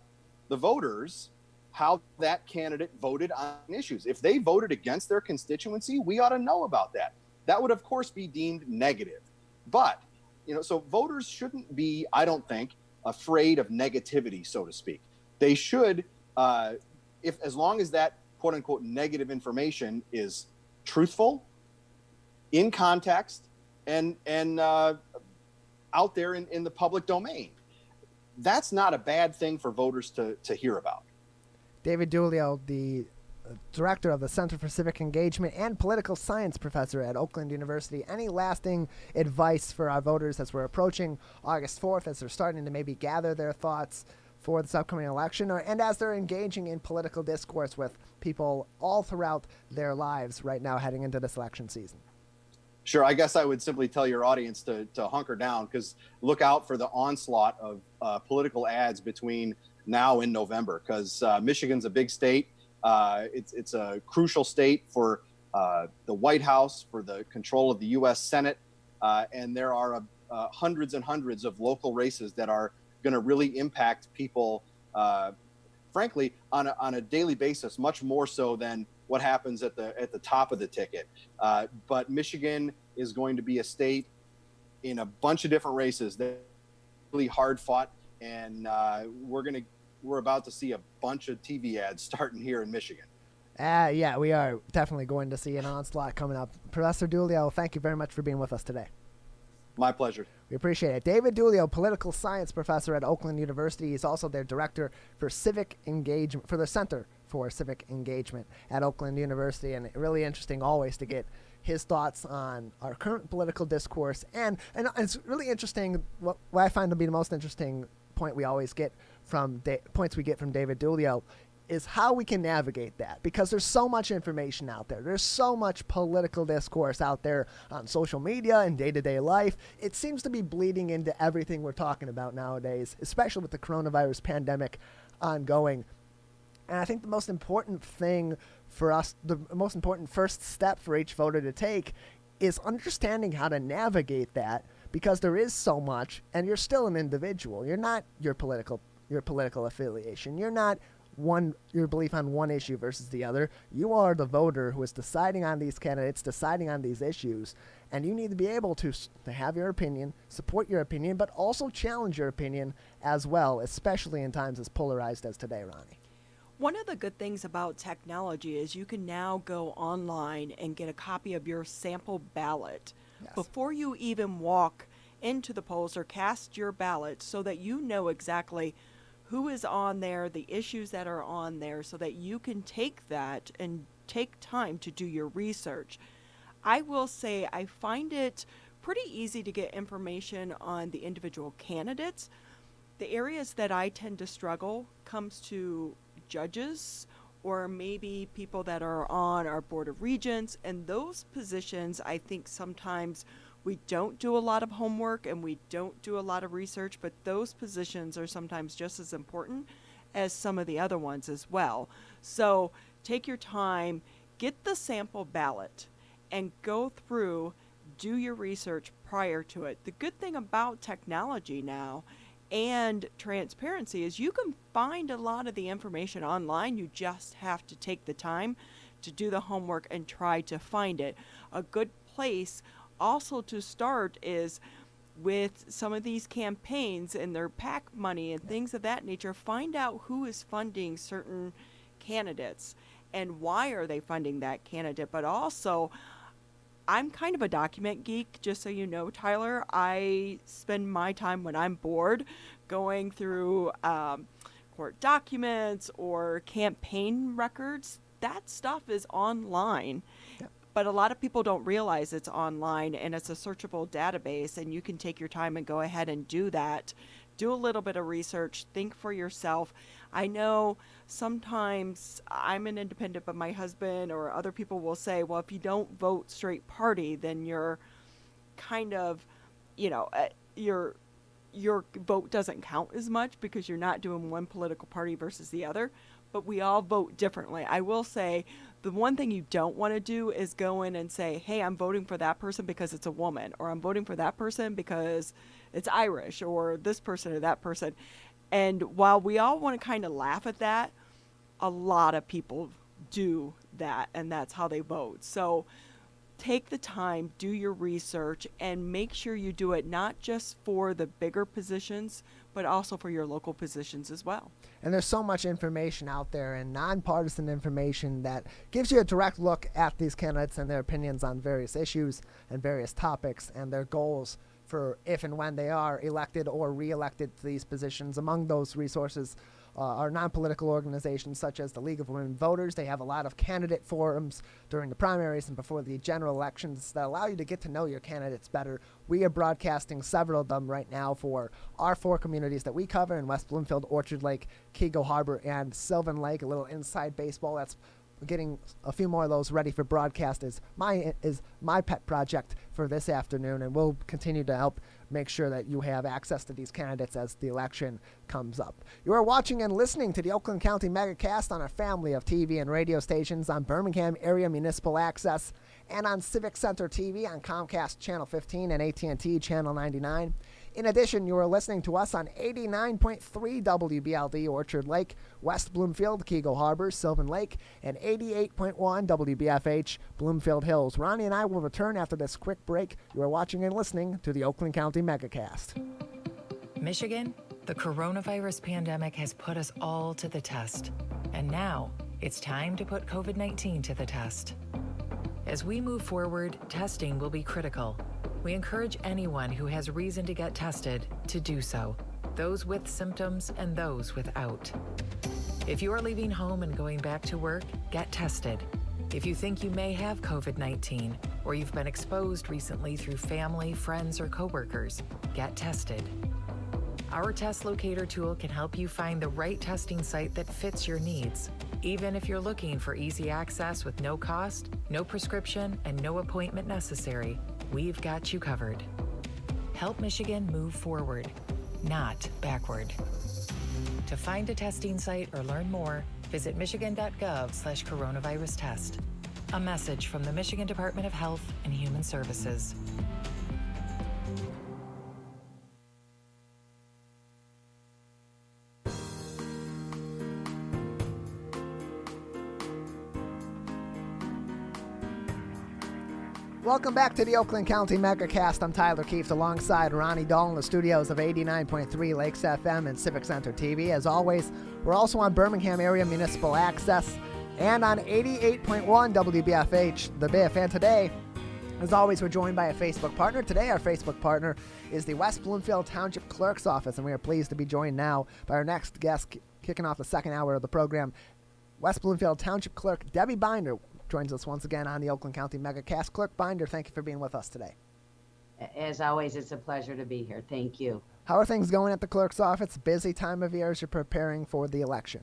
the voters how that candidate voted on issues. If they voted against their constituency, we ought to know about that. That would, of course, be deemed negative. But, so voters shouldn't be, I don't think, afraid of negativity, so to speak. They should, as long as that quote unquote negative information is truthful, in context, and out there in the public domain. That's not a bad thing for voters to hear about.
David Dulio, the director of the Center for Civic Engagement and political science professor at Oakland University. Any lasting advice for our voters as we're approaching August 4th, as they're starting to maybe gather their thoughts for this upcoming election, and as they're engaging in political discourse with people all throughout their lives right now heading into this election season?
Sure. I guess I would simply tell your audience to hunker down, because look out for the onslaught of political ads between now and November, because Michigan's a big state. It's a crucial state for the White House, for the control of the U.S. Senate. And there are hundreds and hundreds of local races that are going to really impact people, frankly, on a daily basis, much more so than what happens at the top of the ticket. But Michigan is going to be a state in a bunch of different races that are really hard fought, and we're about to see a bunch of TV ads starting here in Michigan.
Yeah, we are definitely going to see an onslaught coming up. Professor Dulio, thank you very much for being with us today.
My pleasure.
We appreciate it. David Dulio, political science professor at Oakland University. He's also their director for civic engagement, for the Center for Civic Engagement at Oakland University. And really interesting always to get his thoughts on our current political discourse. And it's really interesting, what I find to be the most interesting point we always get from points we get from David Dulio is how we can navigate that, because there's so much information out there. There's so much political discourse out there on social media and day-to-day life. It seems to be bleeding into everything we're talking about nowadays, especially with the coronavirus pandemic ongoing. And I think the most important thing for us, the most important first step for each voter to take is understanding how to navigate that, because there is so much, and you're still an individual. You're not your political affiliation. You're not your belief on one issue versus the other. You are the voter who is deciding on these candidates, deciding on these issues, and you need to be able to have your opinion, support your opinion, but also challenge your opinion as well, especially in times as polarized as today, Ronnie.
One of the good things about technology is you can now go online and get a copy of your sample ballot before you even walk into the polls or cast your ballot, so that you know exactly who is on there, the issues that are on there, so that you can take that and take time to do your research. I will say I find it pretty easy to get information on the individual candidates. The areas that I tend to struggle comes to judges or maybe people that are on our Board of Regents, and those positions I think sometimes we don't do a lot of homework and we don't do a lot of research, but those positions are sometimes just as important as some of the other ones as well. So take your time, get the sample ballot, and go through, do your research prior to it. The good thing about technology now and transparency is you can find a lot of the information online. You just have to take the time to do the homework and try to find it. A good place also to start is with some of these campaigns and their PAC money and things of that nature. Find out who is funding certain candidates and why are they funding that candidate. But also, I'm kind of a document geek, just so you know, Tyler. I spend my time when I'm bored going through court documents or campaign records. That stuff is online. Yep. But a lot of people don't realize it's online and it's a searchable database, and you can take your time and go ahead and do that. Do a little bit of research, think for yourself. I know sometimes I'm an independent, but my husband or other people will say, well, if you don't vote straight party, then you're kind of, your vote doesn't count as much because you're not doing one political party versus the other. But we all vote differently. I will say the one thing you don't want to do is go in and say, hey, I'm voting for that person because it's a woman, or I'm voting for that person because it's Irish, or this person or that person. And while we all want to kind of laugh at that, a lot of people do that, and that's how they vote. So take the time, do your research, and make sure you do it not just for the bigger positions, but also for your local positions as well.
And there's so much information out there, and nonpartisan information that gives you a direct look at these candidates and their opinions on various issues and various topics and their goals for if and when they are elected or re-elected to these positions. Among those resources are non-political organizations such as the League of Women Voters. They have a lot of candidate forums during the primaries and before the general elections that allow you to get to know your candidates better. We are broadcasting several of them right now for our 4 communities that we cover in West Bloomfield, Orchard Lake, Keego Harbor, and Sylvan Lake. A little inside baseball. That's getting a few more of those ready for broadcast is my pet project for this afternoon, and we'll continue to help make sure that you have access to these candidates as the election comes up. You are watching and listening to the Oakland County Megacast on a family of TV and radio stations on Birmingham Area Municipal Access and on Civic Center TV on Comcast Channel 15 and AT&T Channel 99. In addition, you are listening to us on 89.3 WBLD Orchard Lake, West Bloomfield, Keego Harbor, Sylvan Lake, and 88.1 WBFH Bloomfield Hills. Ronnie and I will return after this quick break. You are watching and listening to the Oakland County Megacast.
Michigan, the coronavirus pandemic has put us all to the test. And now, it's time to put COVID-19 to the test. As we move forward, testing will be critical. We encourage anyone who has reason to get tested to do so, those with symptoms and those without. If you are leaving home and going back to work, get tested. If you think you may have COVID-19 or you've been exposed recently through family, friends, or coworkers, get tested. Our test locator tool can help you find the right testing site that fits your needs. Even if you're looking for easy access with no cost, no prescription, and no appointment necessary, we've got you covered. Help Michigan move forward, not backward. To find a testing site or learn more, visit michigan.gov/coronavirus test. A message from the Michigan Department of Health and Human Services.
Welcome back to the Oakland County Megacast. I'm Tyler Keefe alongside Ronnie Dahl in the studios of 89.3 Lakes FM and Civic Center TV. As always, we're also on Birmingham Area Municipal Access and on 88.1 WBFH, The Biff. And today, as always, we're joined by a Facebook partner. Today, our Facebook partner is the West Bloomfield Township Clerk's Office, and we are pleased to be joined now by our next guest kicking off the second hour of the program, West Bloomfield Township Clerk Debbie Binder. joins us once again on the Oakland County Megacast. Clerk Binder, thank you for being with us today.
As always, it's a pleasure to be here. Thank you.
How are things going at the clerk's office? Busy time of year as you're preparing for the election.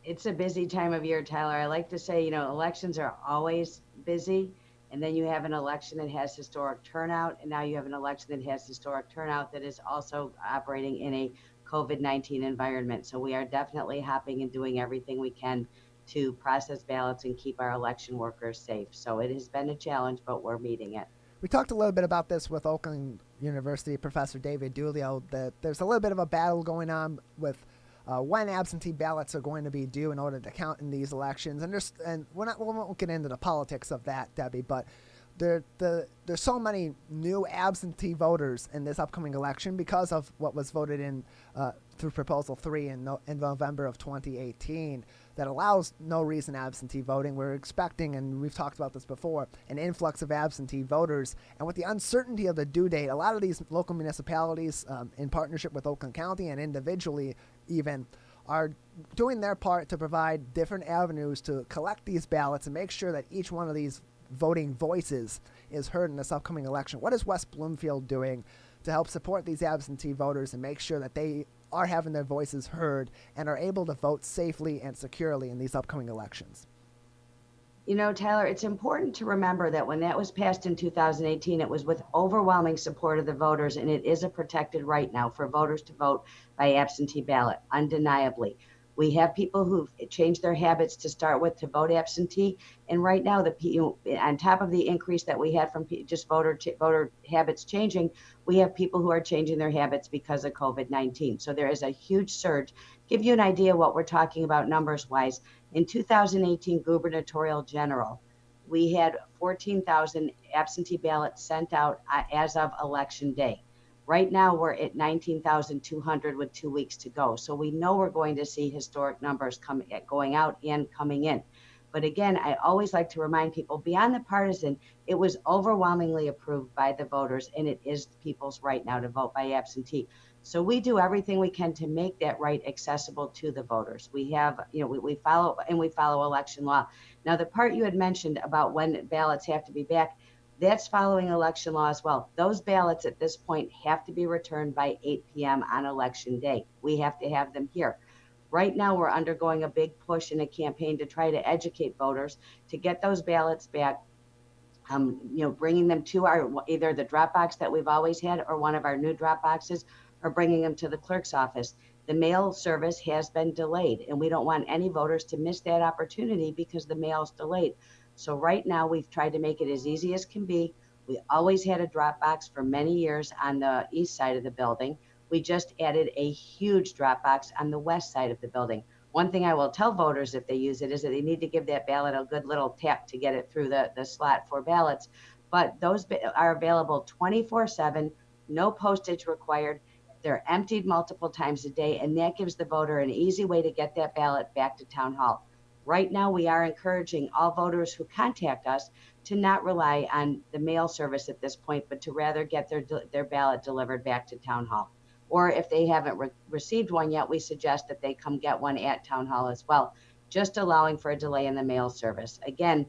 It's a busy time of year, Tyler. I like to say, elections are always busy, and then you have an election that has historic turnout, and now you have an election that has historic turnout that is also operating in a COVID-19 environment. So we are definitely hopping and doing everything we can to process ballots and keep our election workers safe. So it has been a challenge, but we're meeting it.
We talked a little bit about this with Oakland University Professor David Dulio, that there's a little bit of a battle going on with when absentee ballots are going to be due in order to count in these elections. And we won't get into the politics of that, Debbie, but there's so many new absentee voters in this upcoming election because of what was voted in through Proposal 3 in November of 2018 that allows no reason absentee voting. We're expecting, and we've talked about this before, an influx of absentee voters. And with the uncertainty of the due date, a lot of these local municipalities, in partnership with Oakland County and individually even, are doing their part to provide different avenues to collect these ballots and make sure that each one of these voting voices is heard in this upcoming election. What is West Bloomfield doing to help support these absentee voters and make sure that they are having their voices heard and are able to vote safely and securely in these upcoming elections?
Tyler, it's important to remember that when that was passed in 2018, it was with overwhelming support of the voters, and it is a protected right now for voters to vote by absentee ballot, undeniably. We have people who've changed their habits to start with to vote absentee, and right now, on top of the increase that we had from just voter habits changing, we have people who are changing their habits because of COVID-19. So there is a huge surge. Give you an idea what we're talking about numbers-wise. In 2018 gubernatorial general, we had 14,000 absentee ballots sent out as of election day. Right now, we're at 19,200 with 2 weeks to go. So we know we're going to see historic numbers going out and coming in. But again, I always like to remind people, beyond the partisan, it was overwhelmingly approved by the voters, and it is people's right now to vote by absentee. So we do everything we can to make that right accessible to the voters. We have, we follow election law. Now, the part you had mentioned about when ballots have to be back, that's following election law as well. Those ballots at this point have to be returned by 8 p.m. on election day. We have to have them here. Right now, we're undergoing a big push in a campaign to try to educate voters to get those ballots back, bringing them to either the drop box that we've always had or one of our new drop boxes, or bringing them to the clerk's office. The mail service has been delayed, and we don't want any voters to miss that opportunity because the mail's delayed. So right now, we've tried to make it as easy as can be. We always had a drop box for many years on the east side of the building. We just added a huge drop box on the west side of the building. One thing I will tell voters if they use it is that they need to give that ballot a good little tap to get it through the slot for ballots. But those are available 24/7, no postage required. They're emptied multiple times a day, and that gives the voter an easy way to get that ballot back to town hall. Right now, we are encouraging all voters who contact us to not rely on the mail service at this point, but to rather get their ballot delivered back to town hall. Or if they haven't received one yet, we suggest that they come get one at town hall as well, just allowing for a delay in the mail service. Again,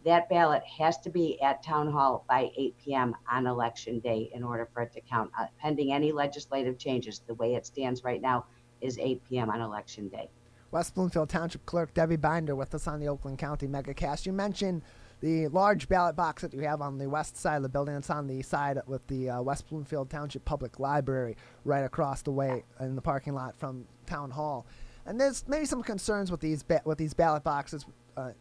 that ballot has to be at town hall by 8 p.m. on election day in order for it to count, pending any legislative changes. The way it stands right now is 8 p.m. on election day.
West Bloomfield Township Clerk Debbie Binder with us on the Oakland County Megacast. You mentioned the large ballot box that you have on the west side of the building. It's on the side with the West Bloomfield Township Public Library right across the way in the parking lot from Town Hall. And there's maybe some concerns with these ballot boxes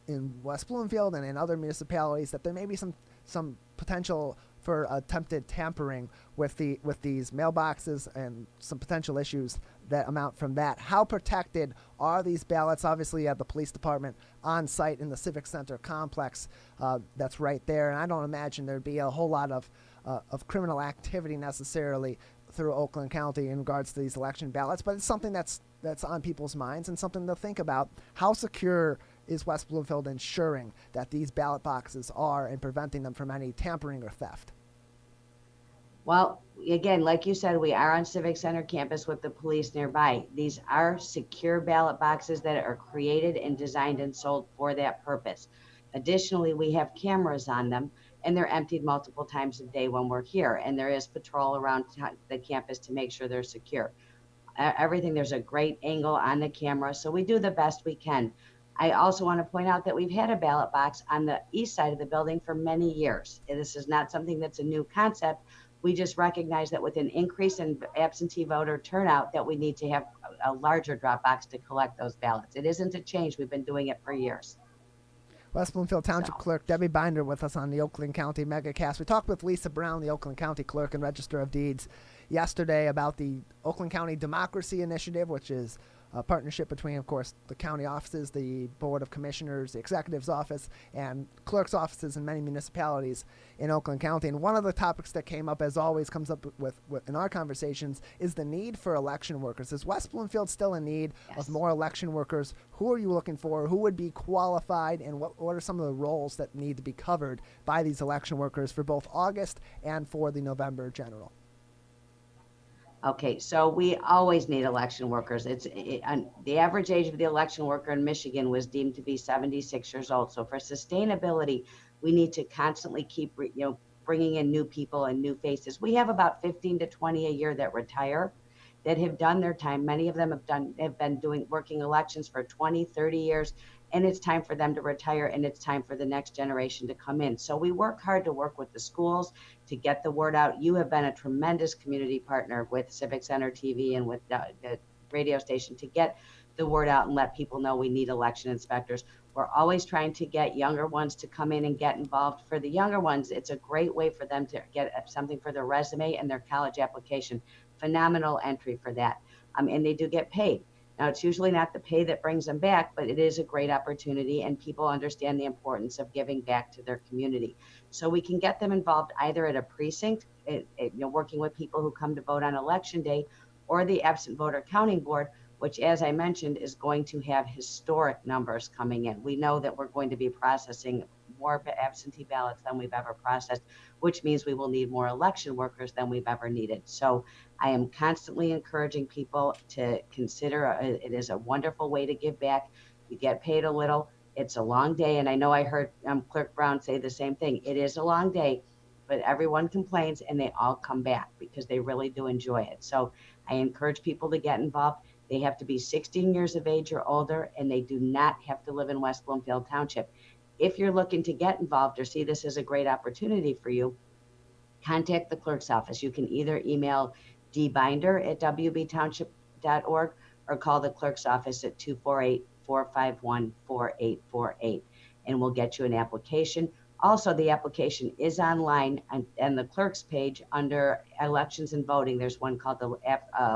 in West Bloomfield and in other municipalities that there may be some potential for attempted tampering with these mailboxes and some potential issues that amount from that. How protected are these ballots? Obviously, you have the police department on site in the Civic Center complex that's right there, and I don't imagine there'd be a whole lot of criminal activity necessarily through Oakland County in regards to these election ballots, but it's something that's on people's minds and something to think about. How secure is West Bloomfield ensuring that these ballot boxes are and preventing them from any tampering or theft?
Well, again, like you said, we are on Civic Center campus with the police nearby. These are secure ballot boxes that are created and designed and sold for that purpose. Additionally, we have cameras on them, and they're emptied multiple times a day when we're here. And there is patrol around the campus to make sure they're secure. Everything, there's a great angle on the camera, so we do the best we can. I also want to point out that we've had a ballot box on the east side of the building for many years. This is not something that's a new concept. We just recognize that with an increase in absentee voter turnout, that we need to have a larger drop box to collect those ballots. It isn't a change. We've been doing it for years.
West Bloomfield Township Clerk Debbie Binder with us on the Oakland County Megacast. We talked with Lisa Brown, the Oakland County Clerk and Register of Deeds, yesterday about the Oakland County Democracy Initiative, which is a partnership between, of course, the county offices, the Board of Commissioners, the Executive's office, and clerk's offices in many municipalities in Oakland County. And one of the topics that came up, as always, comes up with in our conversations, is the need for election workers. Is West Bloomfield still in need of more election workers? Who are you looking for? Who would be qualified? And what are some of the roles that need to be covered by these election workers for both August and for the November general?
Okay, so we always need election workers. The average age of the election worker in Michigan was deemed to be 76 years old. So for sustainability, we need to constantly keep, bringing in new people and new faces. We have about 15 to 20 a year that retire, that have done their time. Many of them have been working elections for 20, 30 years, and it's time for them to retire, and it's time for the next generation to come in. So we work hard to work with the schools to get the word out. You have been a tremendous community partner with Civic Center TV and with the radio station to get the word out and let people know we need election inspectors. We're always trying to get younger ones to come in and get involved. For the younger ones, it's a great way for them to get something for their resume and their college application. Phenomenal entry for that. And they do get paid. Now, it's usually not the pay that brings them back, but it is a great opportunity, and people understand the importance of giving back to their community. So we can get them involved either at a precinct, working with people who come to vote on election day, or the absent voter counting board, which, as I mentioned, is going to have historic numbers coming in. We know that we're going to be processing more absentee ballots than we've ever processed, which means we will need more election workers than we've ever needed. So I am constantly encouraging people to consider it is a wonderful way to give back. You get paid a little. It's a long day. And I know I heard Clerk Brown say the same thing. It is a long day, but everyone complains and they all come back because they really do enjoy it. So I encourage people to get involved. They have to be 16 years of age or older, and they do not have to live in West Bloomfield Township. If you're looking to get involved or see this as a great opportunity for you, contact the clerk's office. You can either email dbinder@wbtownship.org or call the clerk's office at 248-451-4848, and we'll get you an application. Also, the application is online and the clerk's page under elections and voting. There's one called the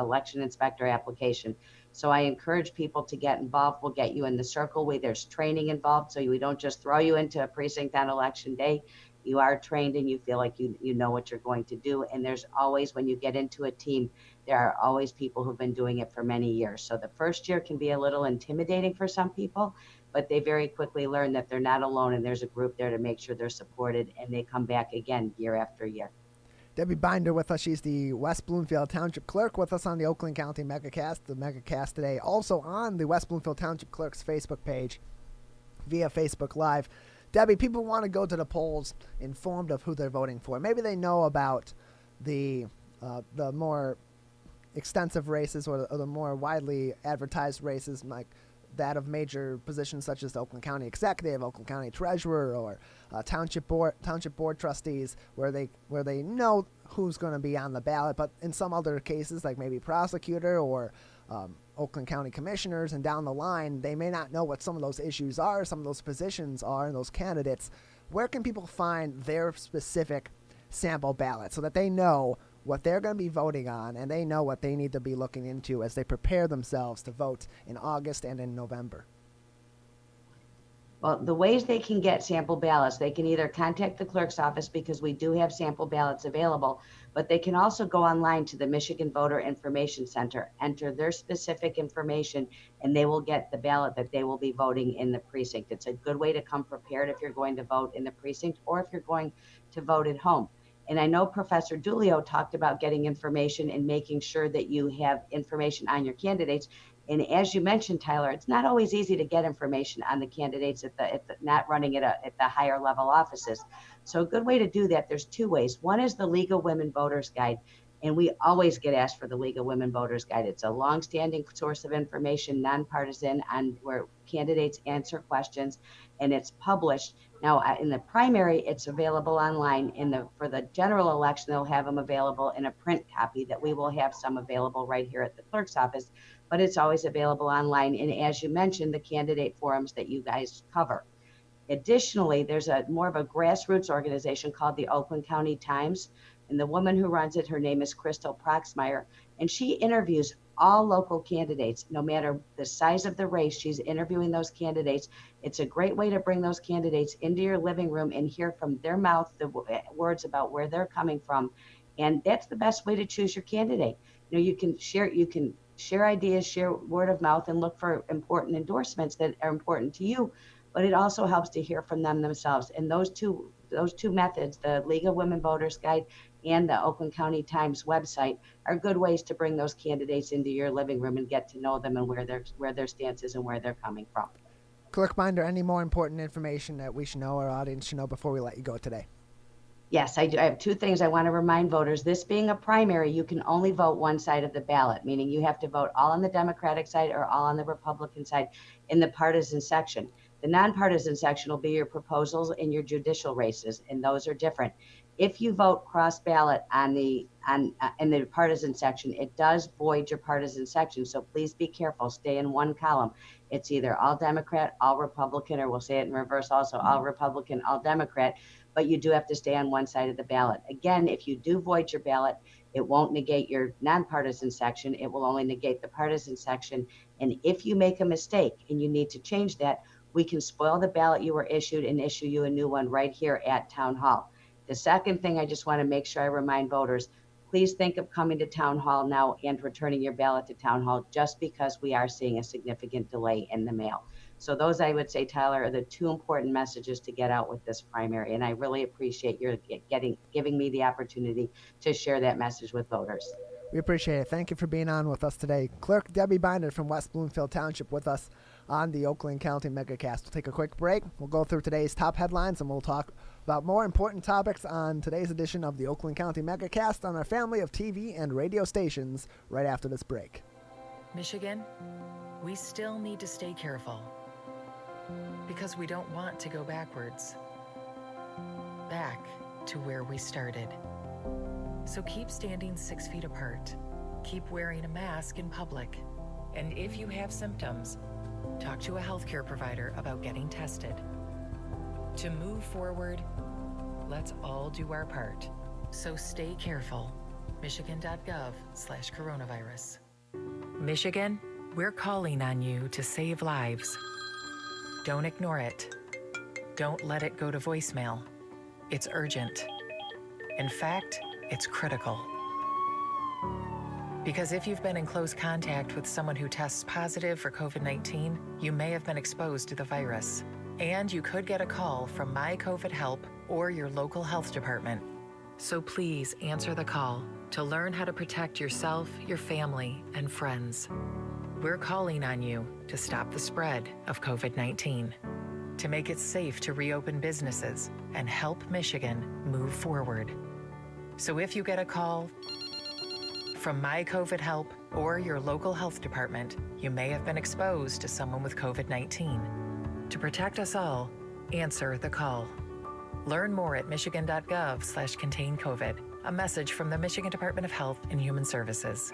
election inspector application. So I encourage people to get involved. We'll get you in the circle where there's training involved. So we don't just throw you into a precinct on election day. You are trained and you feel like you know what you're going to do. And there's always, when you get into a team, there are always people who've been doing it for many years. So the first year can be a little intimidating for some people, but they very quickly learn that they're not alone and there's a group there to make sure they're supported, and they come back again year after year.
Debbie Binder with us. She's the West Bloomfield Township Clerk with us on the Oakland County Megacast. The Megacast today also on the West Bloomfield Township Clerk's Facebook page via Facebook Live. Debbie, people want to go to the polls informed of who they're voting for. Maybe they know about the more extensive races or the more widely advertised races, like that of major positions such as the Oakland County Executive, Oakland County Treasurer, or Township Board Trustees, where they know who's going to be on the ballot. But in some other cases, like maybe prosecutor or Oakland County Commissioners, and down the line, they may not know what some of those issues are, some of those positions are, and those candidates. Where can people find their specific sample ballot so that they know what they're going to be voting on, and they know what they need to be looking into as they prepare themselves to vote in August and in November?
Well, the ways they can get sample ballots, they can either contact the clerk's office, because we do have sample ballots available, but they can also go online to the Michigan Voter Information Center, enter their specific information, and they will get the ballot that they will be voting in the precinct. It's a good way to come prepared if you're going to vote in the precinct or if you're going to vote at home. And I know Professor Dulio talked about getting information and making sure that you have information on your candidates. And as you mentioned, Tyler, it's not always easy to get information on the candidates at the not running at the higher level offices. So a good way to do that, there's two ways. One is the League of Women Voters Guide. And we always get asked for the League of Women Voters Guide. It's a longstanding source of information, nonpartisan, on where candidates answer questions, and it's published. Now, in the primary, it's available online. For the general election, they'll have them available in a print copy that we will have some available right here at the clerk's office, but it's always available online. And as you mentioned, the candidate forums that you guys cover. Additionally, there's more of a grassroots organization called the Oakland County Times. And the woman who runs it, her name is Crystal Proxmire, and she interviews all local candidates, no matter the size of the race. She's interviewing those candidates. It's a great way to bring those candidates into your living room and hear from their mouth the words about where they're coming from. And that's the best way to choose your candidate. You can share ideas, share word of mouth, and look for important endorsements that are important to you. But it also helps to hear from them themselves. And those two methods, the League of Women Voters Guide and the Oakland County Times website, are good ways to bring those candidates into your living room and get to know them and where their stance is and where they're coming from.
Clerk Binder, any more important information that we should know, our audience should know before we let you go today?
Yes, I do. I have two things I want to remind voters. This being a primary, you can only vote one side of the ballot, meaning you have to vote all on the Democratic side or all on the Republican side in the partisan section. The nonpartisan section will be your proposals and your judicial races, and those are different. If you vote cross ballot in the partisan section, it does void your partisan section. So please be careful. Stay in one column. It's either all Democrat, all Republican, or we'll say it in reverse also, all Republican, all Democrat. But you do have to stay on one side of the ballot. Again, if you do void your ballot, it won't negate your nonpartisan section. It will only negate the partisan section. And if you make a mistake and you need to change that, we can spoil the ballot you were issued and issue you a new one right here at Town Hall. The second thing I just want to make sure I remind voters, please think of coming to Town Hall now and returning your ballot to Town Hall, just because we are seeing a significant delay in the mail. So those, I would say, Tyler, are the two important messages to get out with this primary. And I really appreciate your giving me the opportunity to share that message with voters.
We appreciate it. Thank you for being on with us today. Clerk Debbie Binder from West Bloomfield Township with us on the Oakland County Megacast. We'll take a quick break. We'll go through today's top headlines, and we'll talk about more important topics on today's edition of the Oakland County Megacast on our family of TV and radio stations right after this break.
Michigan, we still need to stay careful because we don't want to go backwards, back to where we started. So keep standing 6 feet apart, keep wearing a mask in public, and if you have symptoms, talk to a healthcare provider about getting tested. To move forward, let's all do our part. So stay careful. Michigan.gov/coronavirus. Michigan, we're calling on you to save lives. Don't ignore it. Don't let it go to voicemail. It's urgent. In fact, it's critical. Because if you've been in close contact with someone who tests positive for COVID-19, you may have been exposed to the virus. And you could get a call from My COVID Help or your local health department. So please answer the call to learn how to protect yourself, your family, and friends. We're calling on you to stop the spread of COVID-19, to make it safe to reopen businesses and help Michigan move forward. So if you get a call from My COVID Help or your local health department, you may have been exposed to someone with COVID-19. To protect us all, answer the call. Learn more at michigan.gov/contain-COVID. A message from the Michigan Department of Health and Human Services.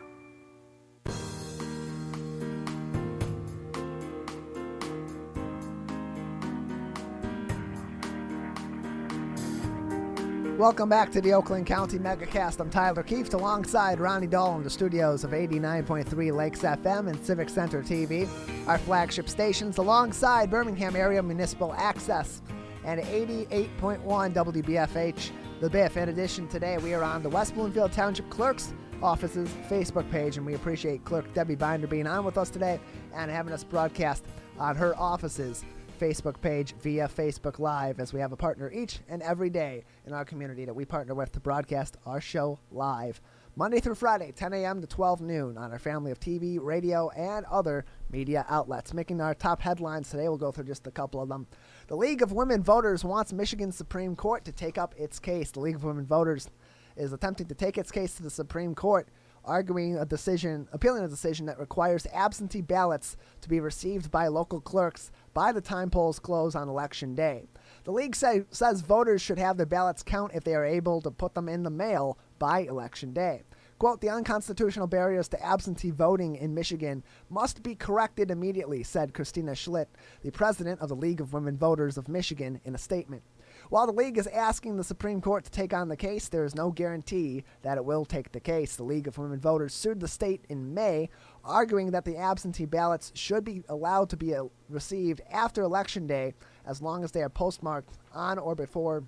Welcome back to the Oakland County Megacast. I'm Tyler Keefe alongside Ronnie Dahl in the studios of 89.3 Lakes FM and Civic Center TV, our flagship stations alongside Birmingham Area Municipal Access and 88.1 WBFH. The BIF. In addition, today we are on the West Bloomfield Township Clerk's Office's Facebook page, and we appreciate Clerk Debbie Binder being on with us today and having us broadcast on her office's Facebook page via Facebook Live, as we have a partner each and every day in our community that we partner with to broadcast our show live. Monday through Friday, 10 a.m. to 12 noon on our family of TV, radio, and other media outlets. Making our top headlines today, we'll go through just a couple of them. The League of Women Voters wants Michigan's Supreme Court to take up its case. The League of Women Voters is attempting to take its case to the Supreme Court, appealing a decision that requires absentee ballots to be received by local clerks by the time polls close on Election Day. The league says voters should have their ballots count if they are able to put them in the mail by Election Day. Quote, the unconstitutional barriers to absentee voting in Michigan must be corrected immediately, said Christina Schlitt, the president of the League of Women Voters of Michigan, in a statement. While the league is asking the Supreme Court to take on the case, there is no guarantee that it will take the case. The League of Women Voters sued the state in May, arguing that the absentee ballots should be allowed to be received after Election Day as long as they are postmarked on or before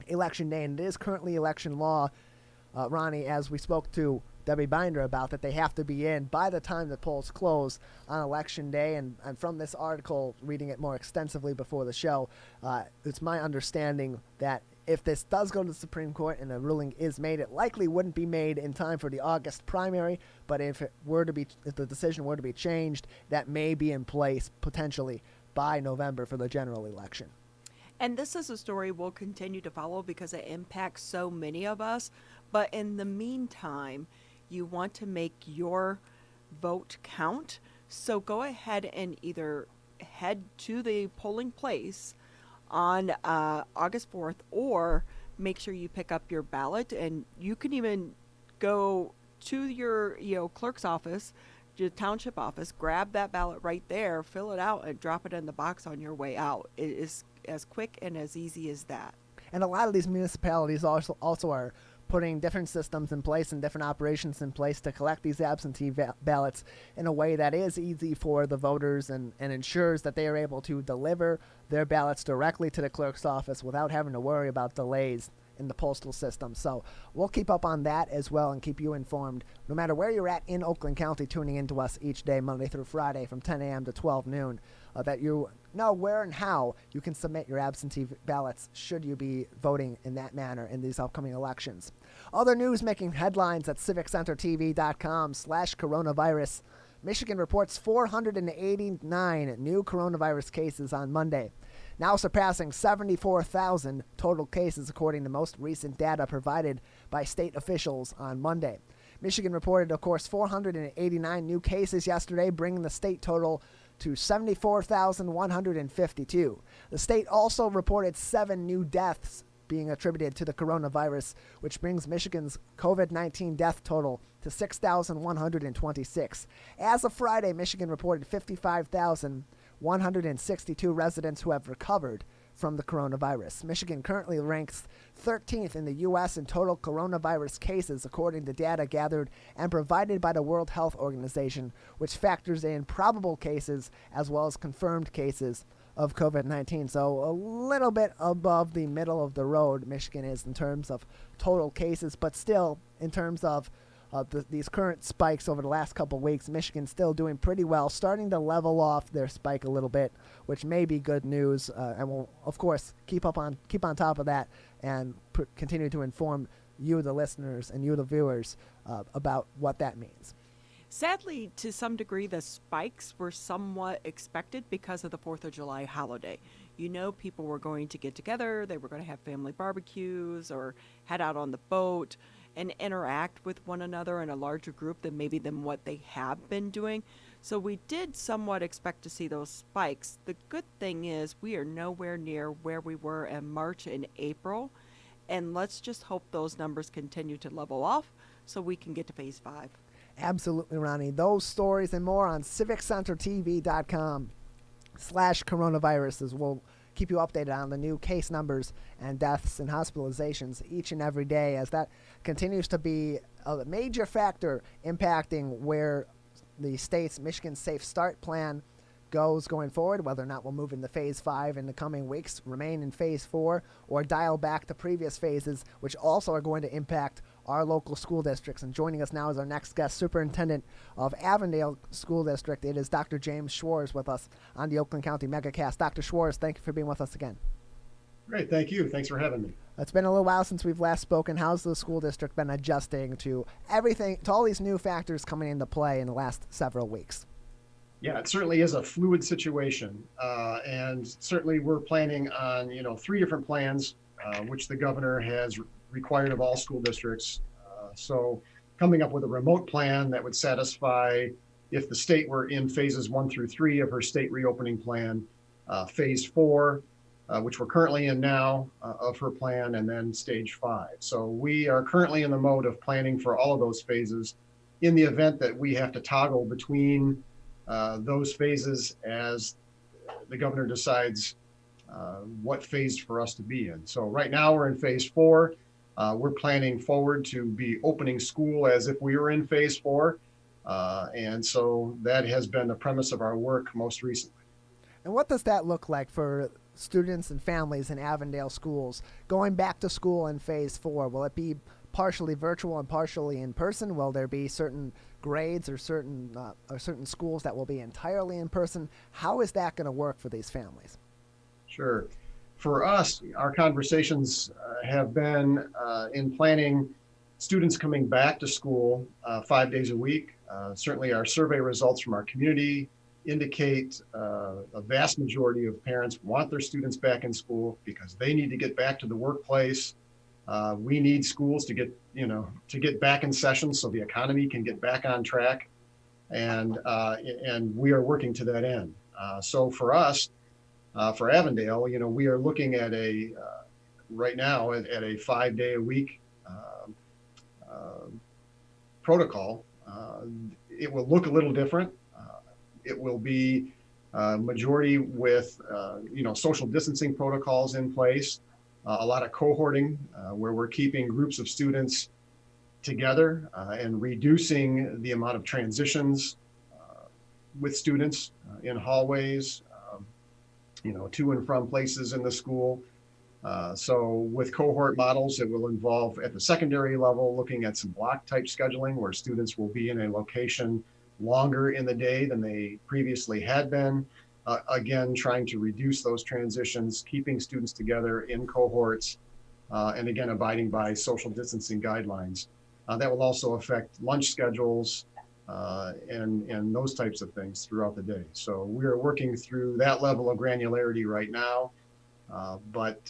Election Day. And it is currently election law, Ronnie, as we spoke to Debbie Binder about, that they have to be in by the time the polls close on Election Day. And from this article, reading it more extensively before the show, it's my understanding that if this does go to the Supreme Court and a ruling is made, it likely wouldn't be made in time for the August primary. But if the decision were to be changed, that may be in place potentially by November for the general election.
And this is a story we'll continue to follow because it impacts so many of us. But in the meantime, you want to make your vote count. So go ahead and either head to the polling place on August 4th, or make sure you pick up your ballot. And you can even go to your clerk's office, your township office, grab that ballot right there, fill it out, and drop it in the box on your way out. It is as quick and as easy as that.
And a lot of these municipalities also are putting different systems in place and different operations in place to collect these absentee ballots in a way that is easy for the voters and ensures that they are able to deliver their ballots directly to the clerk's office without having to worry about delays in the postal system. So we'll keep up on that as well and keep you informed no matter where you're at in Oakland County, tuning into us each day, Monday through Friday from 10 a.m. to 12 noon, that you know where and how you can submit your absentee ballots should you be voting in that manner in these upcoming elections. Other news making headlines at civiccentertv.com/coronavirus. Michigan reports 489 new coronavirus cases on Monday, now surpassing 74,000 total cases according to most recent data provided by state officials on Monday. Michigan reported, of course, 489 new cases yesterday, bringing the state total to 74,152. The state also reported 7 new deaths being attributed to the coronavirus, which brings Michigan's COVID-19 death total to 6,126. As of Friday, Michigan reported 55,162 residents who have recovered from the coronavirus. Michigan currently ranks 13th in the U.S. in total coronavirus cases, according to data gathered and provided by the World Health Organization, which factors in probable cases as well as confirmed cases of COVID-19. So a little bit above the middle of the road, Michigan is in terms of total cases, but still in terms of these current spikes over the last couple of weeks, Michigan's still doing pretty well, starting to level off their spike a little bit, which may be good news. And we'll, of course, keep on top of that and continue to inform you, the listeners, and you, the viewers, about what that means.
Sadly, to some degree, the spikes were somewhat expected because of the 4th of July holiday. People were going to get together, they were going to have family barbecues or head out on the boat and interact with one another in a larger group than what they have been doing. So we did somewhat expect to see those spikes. The good thing is we are nowhere near where we were in March and April, and let's just hope those numbers continue to level off so we can get to phase 5.
Absolutely, Ronnie. Those stories and more on civiccentertv.com/coronavirus, as we'll keep you updated on the new case numbers and deaths and hospitalizations each and every day, as that continues to be a major factor impacting where the state's Michigan Safe Start plan goes going forward, whether or not we'll move into phase 5 in the coming weeks, remain in phase 4, or dial back to previous phases, which also are going to impact our local school districts. And joining us now is our next guest, Superintendent of Avondale School District. It is Dr. James Schwartz with us on the Oakland County Megacast. Dr. Schwartz, thank you for being with us again.
Great, thank you. Thanks for having me.
It's been a little while since we've last spoken. How's the school district been adjusting to everything, to all these new factors coming into play in the last several weeks?
Yeah, it certainly is a fluid situation, and certainly we're planning on 3 different plans, which the governor has required of all school districts. So coming up with a remote plan that would satisfy if the state were in phases 1 through 3 of her state reopening plan, phase 4, which we're currently in now of her plan, and then stage 5. So we are currently in the mode of planning for all of those phases in the event that we have to toggle between those phases as the governor decides what phase for us to be in. So right now we're in phase 4. We're planning forward to be opening school as if we were in phase 4. And so that has been the premise of our work most recently.
And what does that look like for students and families in Avondale schools going back to school in phase 4? Will it be partially virtual and partially in person? Will there be certain grades or certain schools that will be entirely in person? How is that going to work for these families?
Sure. For us, our conversations have been in planning students coming back to school 5 days a week. Certainly our survey results from our community indicate a vast majority of parents want their students back in school because they need to get back to the workplace. We need schools to get back in session so the economy can get back on track, and we are working to that end. So for us, for Avondale, we are looking at right now at a 5-day-a-week protocol. It will look a little different. It will be majority with social distancing protocols in place, a lot of cohorting where we're keeping groups of students together and reducing the amount of transitions with students in hallways, to and from places in the school. So with cohort models, it will involve at the secondary level looking at some block type scheduling where students will be in a location longer in the day than they previously had been. Again, trying to reduce those transitions, keeping students together in cohorts, and again, abiding by social distancing guidelines. That will also affect lunch schedules and those types of things throughout the day. So we're working through that level of granularity right now. But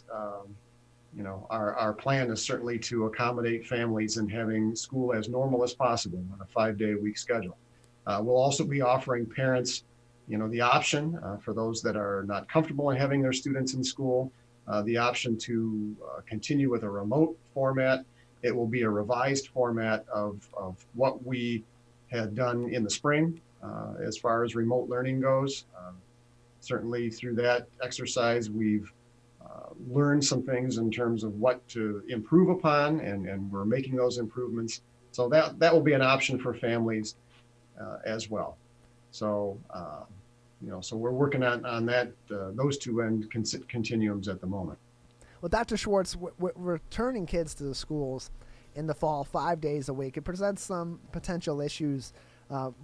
our plan is certainly to accommodate families in having school as normal as possible on a 5-day-a-week schedule. We'll also be offering parents, the option for those that are not comfortable in having their students in school, the option to continue with a remote format. It will be a revised format of what we had done in the spring as far as remote learning goes. Certainly through that exercise, we've learned some things in terms of what to improve upon, and we're making those improvements. So that will be an option for families as well. So, so we're working on that, those two end continuums at the moment.
Well, Dr. Schwartz, returning kids to the schools in the fall 5 days a week, it presents some potential issues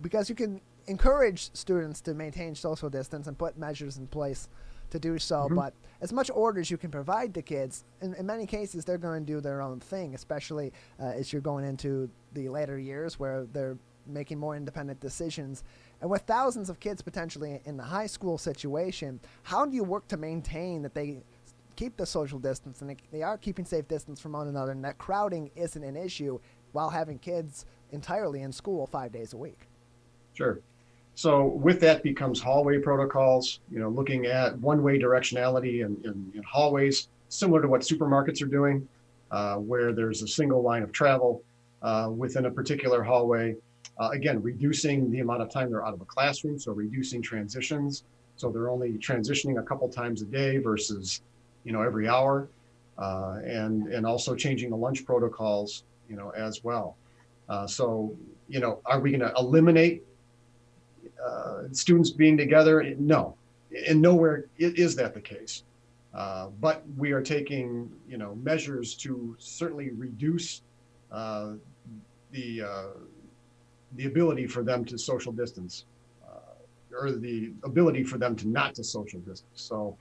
because you can encourage students to maintain social distance and put measures in place to do so, but as much order as you can provide to kids, in many cases they're going to do their own thing, especially as you're going into the later years where they're making more independent decisions. And with thousands of kids potentially in the high school situation, how do you work to maintain that they keep the social distance and they are keeping safe distance from one another, and that crowding isn't an issue while having kids entirely in school 5 days a week?
Sure. So with that becomes hallway protocols, looking at one-way directionality in hallways, similar to what supermarkets are doing, where there's a single line of travel within a particular hallway. Again, reducing the amount of time they're out of a classroom, so reducing transitions. So they're only transitioning a couple times a day versus, every hour, and also changing the lunch protocols, as well. So, are we going to eliminate students being together? No, and nowhere is that the case. But we are taking, measures to certainly reduce the ability for them to social distance, or the ability for them to not to social distance. So,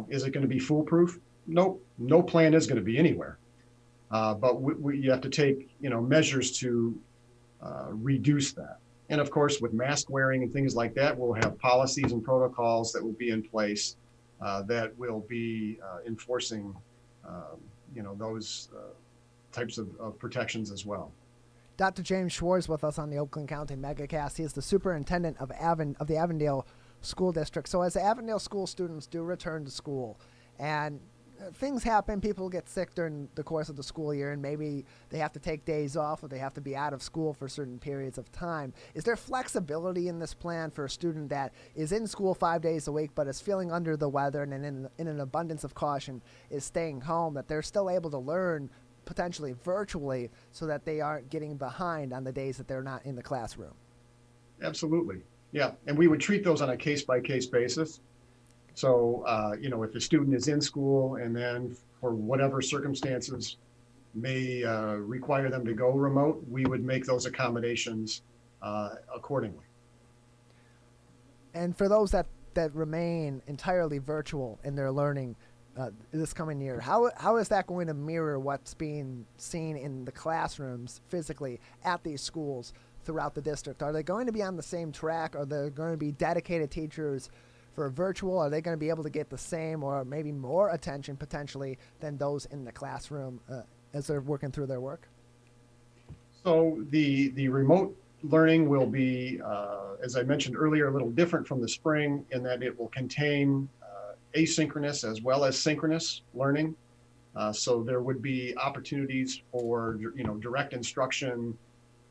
is it going to be foolproof? nope, no plan is going to be anywhere. But you have to take, measures to reduce that. And of course, with mask wearing and things like that, we'll have policies and protocols that will be in place that will be enforcing, those types of protections as well.
Dr. James Schwartz with us on the Oakland County Megacast. He is the superintendent of the Avondale School District. So as Avondale school students do return to school, and things happen, people get sick during the course of the school year, and maybe they have to take days off or they have to be out of school for certain periods of time. Is there flexibility in this plan for a student that is in school 5 days a week but is feeling under the weather and in an abundance of caution is staying home, that they're still able to learn potentially virtually so that they aren't getting behind on the days that they're not in the classroom?
Absolutely. Yeah. And we would treat those on a case-by-case basis. So, if a student is in school and then for whatever circumstances may require them to go remote, we would make those accommodations accordingly.
And for those that remain entirely virtual in their learning this coming year, how is that going to mirror what's being seen in the classrooms physically at these schools throughout the district? Are they going to be on the same track? Are there going to be dedicated teachers for virtual? Are they going to be able to get the same or maybe more attention potentially than those in the classroom as they're working through their work?
So the remote learning will be, as I mentioned earlier, a little different from the spring in that it will contain asynchronous as well as synchronous learning. So there would be opportunities for direct instruction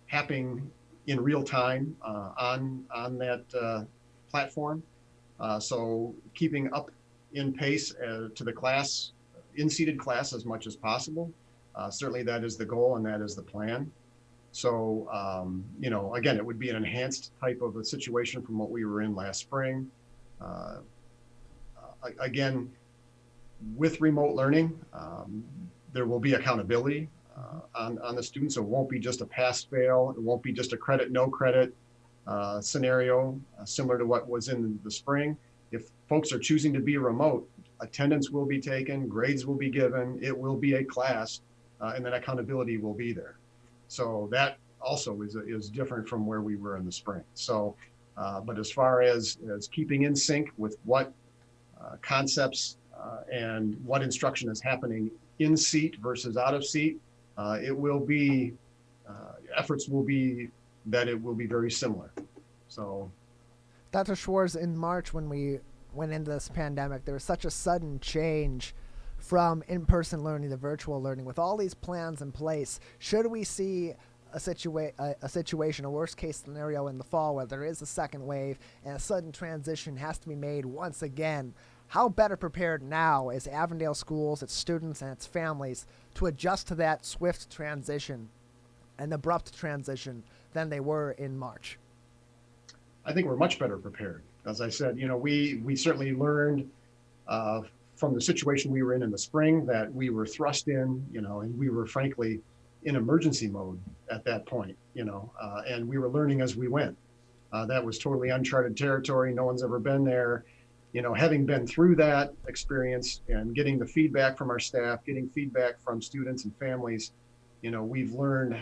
happening in real time on that platform. So keeping up in pace to the class, in-seated class as much as possible. Certainly that is the goal and that is the plan. So, again, it would be an enhanced type of a situation from what we were in last spring. Again, with remote learning, there will be accountability on the students. So it won't be just a pass-fail. It won't be just a credit, no credit scenario similar to what was in the spring. If folks are choosing to be remote, attendance will be taken, grades will be given, it will be a class, and then accountability will be there. So that also is different from where we were in the spring. So, but as far as keeping in sync with what concepts and what instruction is happening in seat versus out of seat, it will be, efforts will be that it will be very similar. So,
Dr. Schwartz, in March when we went into this pandemic, there was such a sudden change from in-person learning to virtual learning. With all these plans in place, should we see a situation, a worst-case scenario in the fall where there is a second wave and a sudden transition has to be made once again, how better prepared now is Avondale schools, its students, and its families to adjust to that swift transition, an abrupt transition, than they were in March?
I think we're much better prepared. As I said, we certainly learned from the situation we were in the spring that we were thrust in, and we were frankly in emergency mode at that point, and we were learning as we went. That was totally uncharted territory. No one's ever been there. Having been through that experience and getting the feedback from our staff, getting feedback from students and families, we've learned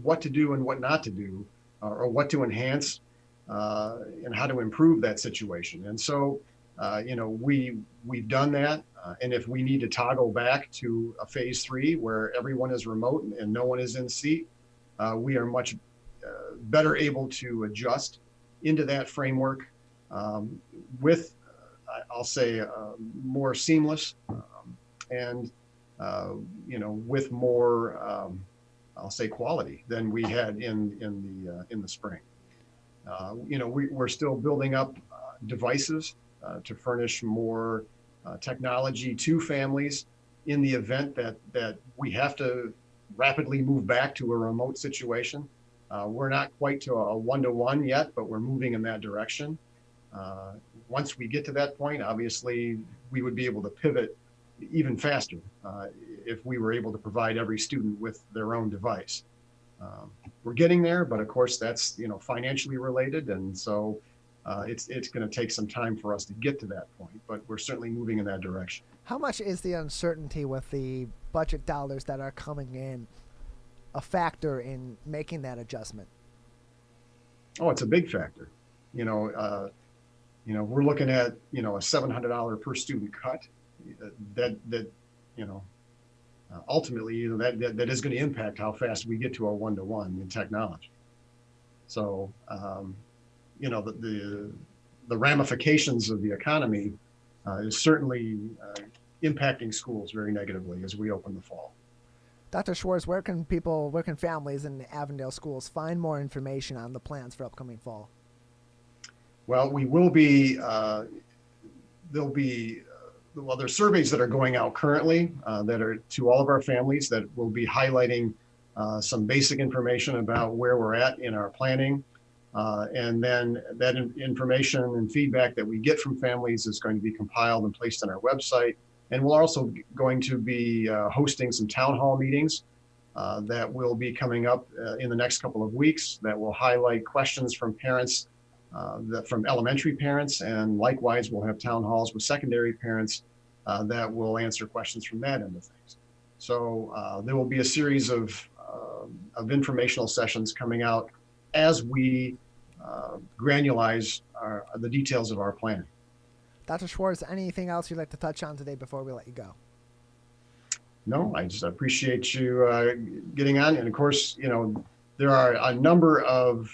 what to do and what not to do, or what to enhance and how to improve that situation. And so, we've done that. And if we need to toggle back to a phase 3 where everyone is remote and no one is in seat, we are much better able to adjust into that framework with, I'll say, more seamless and, with more, I'll say, quality than we had in the spring. We're still building up devices to furnish more technology to families in the event that we have to rapidly move back to a remote situation. We're not quite to a one-to-one yet, but we're moving in that direction. Once we get to that point, obviously, we would be able to pivot even faster if we were able to provide every student with their own device. We're getting there, but of course that's financially related, and so It's going to take some time for us to get to that point, but we're certainly moving in that direction.
How much is the uncertainty with the budget dollars that are coming in a factor in making that adjustment?
Oh, it's a big factor. We're looking at, a $700 per student cut ultimately, that is going to impact how fast we get to a one-to-one in technology. So, the ramifications of the economy is certainly impacting schools very negatively as we open the fall.
Dr. Schwartz, where can families in the Avondale schools find more information on the plans for upcoming fall?
Well, we will be, there's surveys that are going out currently that are to all of our families that will be highlighting some basic information about where we're at in our planning. And then that information and feedback that we get from families is going to be compiled and placed on our website. And we're also going to be hosting some town hall meetings that will be coming up in the next couple of weeks that will highlight questions from parents, from elementary parents, and likewise we'll have town halls with secondary parents that will answer questions from that end of things. So there will be a series of informational sessions coming out as we granulize the details of our planning.
Dr. Schwartz, anything else you'd like to touch on today before we let you go?
No, I just appreciate you getting on. And of course, there are a number of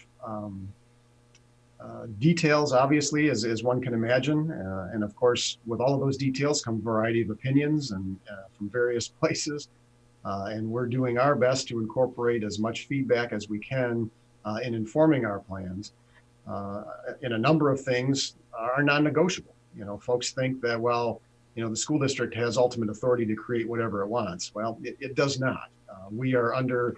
details, obviously, as one can imagine. And of course, with all of those details come a variety of opinions and from various places. And we're doing our best to incorporate as much feedback as we can in informing our plans. And a number of things are non-negotiable. Folks think that, the school district has ultimate authority to create whatever it wants. Well, it does not. We are under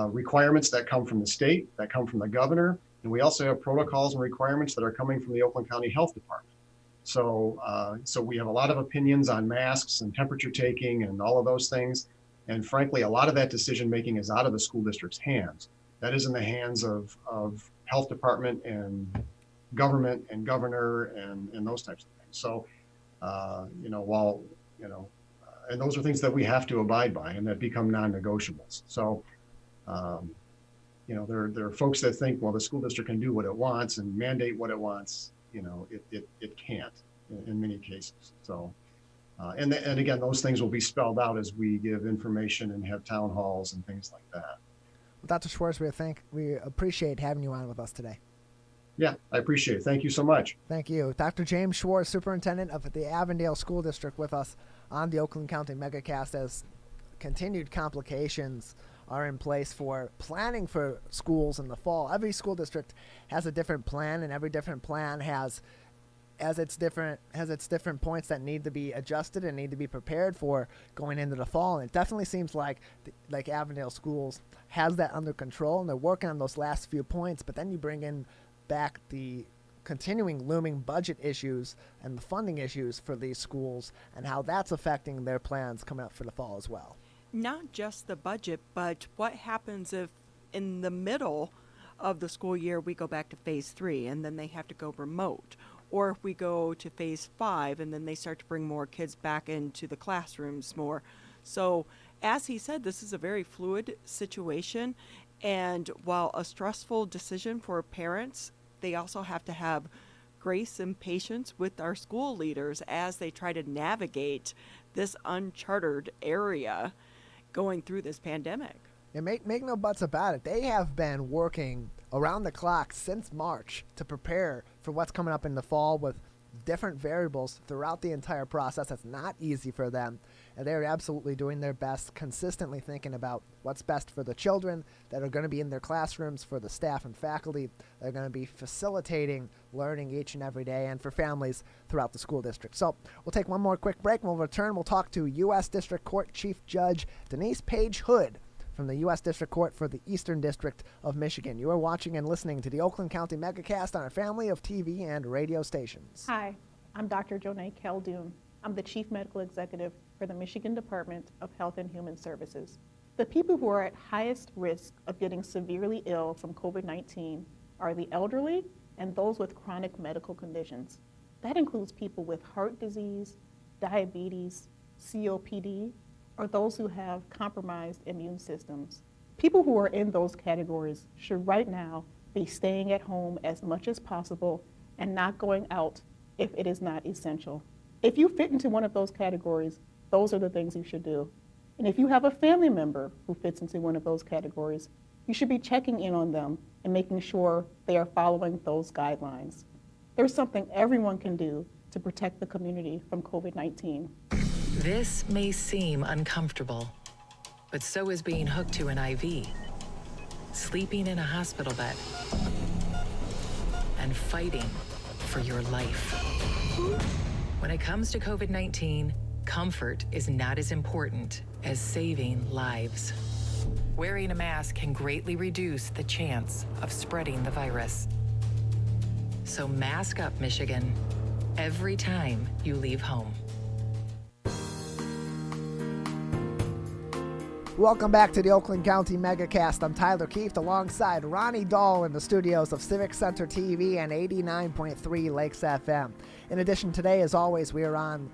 requirements that come from the state, that come from the governor, and we also have protocols and requirements that are coming from the Oakland County Health Department. So we have a lot of opinions on masks and temperature taking and all of those things. And frankly, a lot of that decision making is out of the school district's hands. That is in the hands of health department and government and governor and those types of things. So, and those are things that we have to abide by and that become non-negotiables. So, there are folks that think, the school district can do what it wants and mandate what it wants. It can't in many cases. So, and again, those things will be spelled out as we give information and have town halls and things like that.
Well, Dr. Schwartz, we appreciate having you on with us today.
Yeah, I appreciate it. Thank you so much.
Thank you. Dr. James Schwartz, Superintendent of the Avondale School District, with us on the Oakland County Megacast as continued complications are in place for planning for schools in the fall. Every school district has a different plan, and every different plan has its different points that need to be adjusted and need to be prepared for going into the fall. And it definitely seems like Avondale Schools has that under control, and they're working on those last few points. But then you bring in back the continuing looming budget issues and the funding issues for these schools and how that's affecting their plans coming up for the fall as well.
Not just the budget, but what happens if in the middle of the school year we go back to phase 3 and then they have to go remote, or if we go to phase 5 and then they start to bring more kids back into the classrooms more. So as he said, this is a very fluid situation, and while a stressful decision for parents, they also have to have grace and patience with our school leaders as they try to navigate this uncharted area going through this pandemic.
And make no buts about it, they have been working around the clock since March to prepare for what's coming up in the fall with different variables throughout the entire process. That's not easy for them, and they're absolutely doing their best, consistently thinking about what's best for the children that are going to be in their classrooms, for the staff and faculty that are going to be facilitating learning each and every day, and for families throughout the school district. So we'll take one more quick break. When we'll return, we'll talk to U.S. District Court Chief Judge Denise Hood from the U.S. District Court for the Eastern District of Michigan. You are watching and listening to the Oakland County Megacast on a family of TV and radio stations.
Hi, I'm Dr. Jonay Khaldun. I'm the Chief Medical Executive for the Michigan Department of Health and Human Services. The people who are at highest risk of getting severely ill from COVID-19 are the elderly, and those with chronic medical conditions. That includes people with heart disease, diabetes, COPD, or those who have compromised immune systems. People who are in those categories should right now be staying at home as much as possible and not going out if it is not essential. If you fit into one of those categories, those are the things you should do. And if you have a family member who fits into one of those categories, you should be checking in on them and making sure they are following those guidelines. There's something everyone can do to protect the community from COVID-19.
This may seem uncomfortable, but so is being hooked to an IV, sleeping in a hospital bed, and fighting for your life. When it comes to COVID-19, comfort is not as important as saving lives. Wearing a mask can greatly reduce the chance of spreading the virus. So mask up, Michigan, every time you leave home.
Welcome back to the Oakland County Megacast. I'm Tyler Keefe alongside Ronnie Dahl in the studios of Civic Center TV and 89.3 Lakes FM. In addition, today, as always, we are on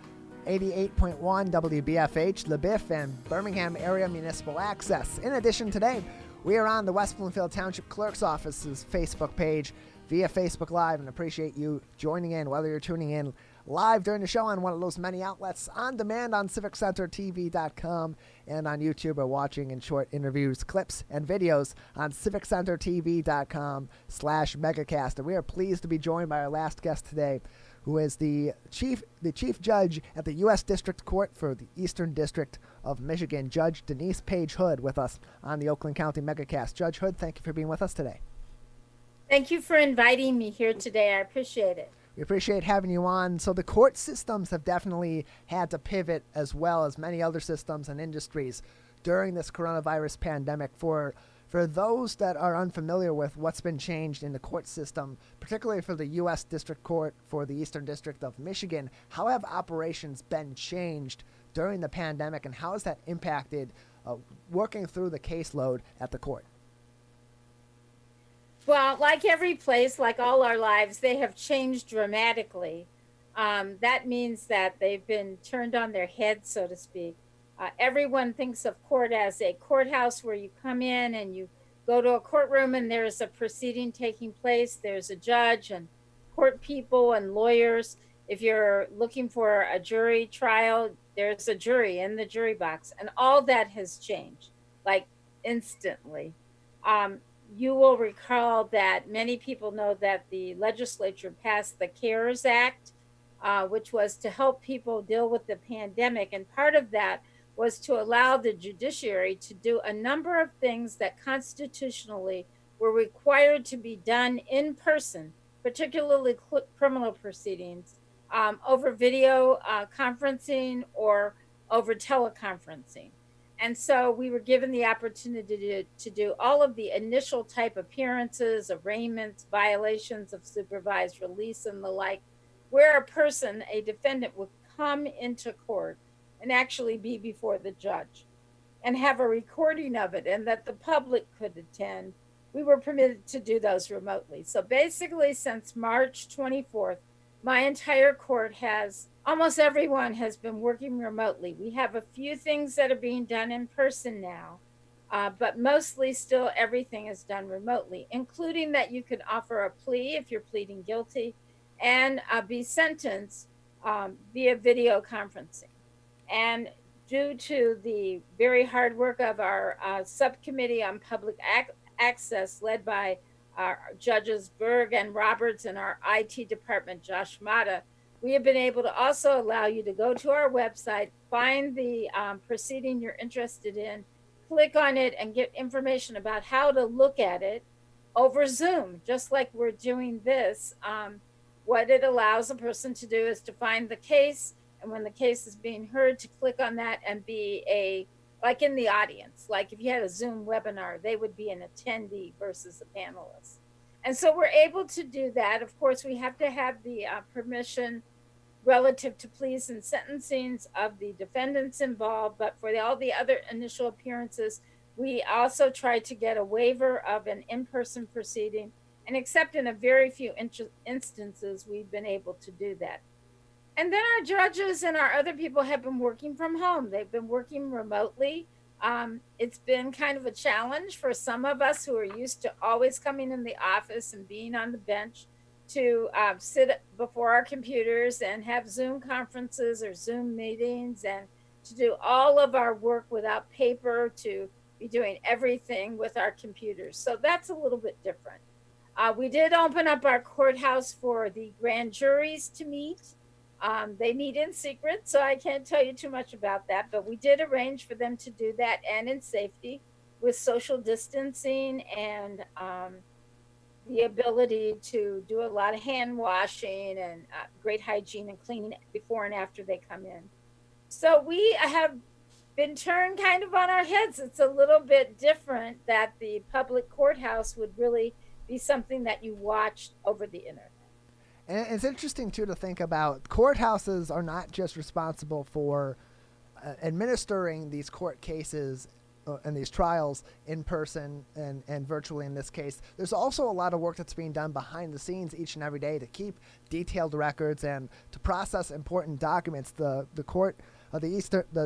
88.1 WBFH, LaBiff, and Birmingham Area Municipal Access. In addition, today, we are on the West Bloomfield Township Clerk's Office's Facebook page via Facebook Live, and appreciate you joining in, whether you're tuning in live during the show on one of those many outlets, on demand on civiccentertv.com, and on YouTube, or watching in short interviews, clips, and videos on civiccentertv.com/megacast. And we are pleased to be joined by our last guest today, who is the chief judge at the U.S. District Court for the Eastern District of Michigan, Judge Denise Page Hood, with us on the Oakland County Megacast. Judge Hood, thank you for being with us today.
Thank you for inviting me here today. I appreciate it.
We appreciate having you on. So the court systems have definitely had to pivot, as well as many other systems and industries, during this coronavirus pandemic. For those that are unfamiliar with what's been changed in the court system, particularly for the U.S. District Court for the Eastern District of Michigan, how have operations been changed during the pandemic, and how has that impacted working through the caseload at the court?
Well, like every place, like all our lives, they have changed dramatically. That means that they've been turned on their head, so to speak. Everyone thinks of court as a courthouse where you come in and you go to a courtroom and there's a proceeding taking place. There's a judge and court people and lawyers. If you're looking for a jury trial, there's a jury in the jury box. And all that has changed, like instantly. You will recall that many people know that the legislature passed the CARES Act, which was to help people deal with the pandemic. And part of that was to allow the judiciary to do a number of things that constitutionally were required to be done in person, particularly criminal proceedings, over video conferencing or over teleconferencing. And so we were given the opportunity to do all of the initial type appearances, arraignments, violations of supervised release and the like, where a person, a defendant, would come into court and actually be before the judge and have a recording of it, and that the public could attend. We were permitted to do those remotely. So basically, since March 24th, my entire court almost everyone has been working remotely. We have a few things that are being done in person now, but mostly still everything is done remotely, including that you can offer a plea if you're pleading guilty and be sentenced via video conferencing. And due to the very hard work of our subcommittee on public access, led by our judges Berg and Roberts, and our IT department, Josh Mata, we have been able to also allow you to go to our website, find the proceeding you're interested in, click on it, and get information about how to look at it over Zoom, just like we're doing this. What it allows a person to do is to find the case, and when the case is being heard, to click on that and be like in the audience. Like if you had a Zoom webinar, they would be an attendee versus a panelist. And so we're able to do that. Of course, we have to have the permission relative to pleas and sentencings of the defendants involved. But for all the other initial appearances, we also try to get a waiver of an in-person proceeding And except in a very few instances, we've been able to do that. And then our judges and our other people have been working from home. They've been working remotely. It's been kind of a challenge for some of us who are used to always coming in the office and being on the bench to sit before our computers and have Zoom conferences or Zoom meetings, and to do all of our work without paper, to be doing everything with our computers. So that's a little bit different. We did open up our courthouse for the grand juries to meet. They meet in secret, so I can't tell you too much about that, but we did arrange for them to do that, and in safety, with social distancing and the ability to do a lot of hand washing and great hygiene and cleaning before and after they come in. So we have been turned kind of on our heads. It's a little bit different that the public courthouse would really be something that you watched over the internet.
And it's interesting, too, to think about courthouses are not just responsible for administering these court cases and these trials in person and virtually in this case. There's also a lot of work that's being done behind the scenes each and every day to keep detailed records and to process important documents. The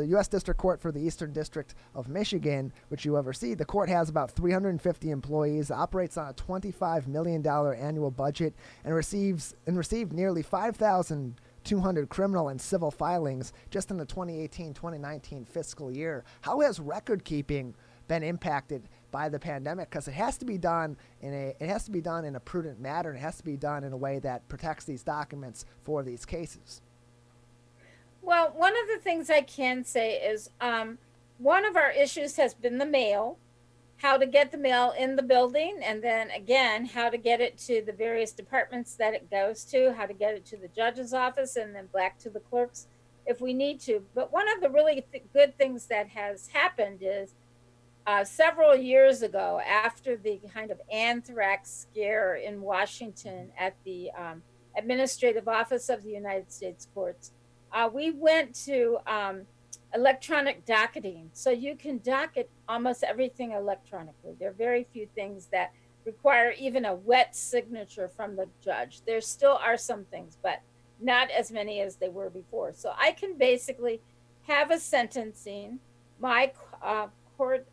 U.S. District Court for the Eastern District of Michigan, which you oversee, the court has about 350 employees, operates on a $25 million annual budget, and received nearly 5,200 criminal and civil filings just in the 2018-2019 fiscal year. How has record keeping been impacted by the pandemic? Because it has to be done in a prudent manner, and it has to be done in a way that protects these documents for these cases.
Well, one of the things I can say is one of our issues has been the mail, how to get the mail in the building, and then again, how to get it to the various departments that it goes to, how to get it to the judge's office, and then back to the clerks if we need to. But one of the really good things that has happened is several years ago, after the kind of anthrax scare in Washington at the Administrative Office of the United States Courts, we went to electronic docketing. So you can docket almost everything electronically. There are very few things that require even a wet signature from the judge. There still are some things, but not as many as they were before. So I can basically have a sentencing. My court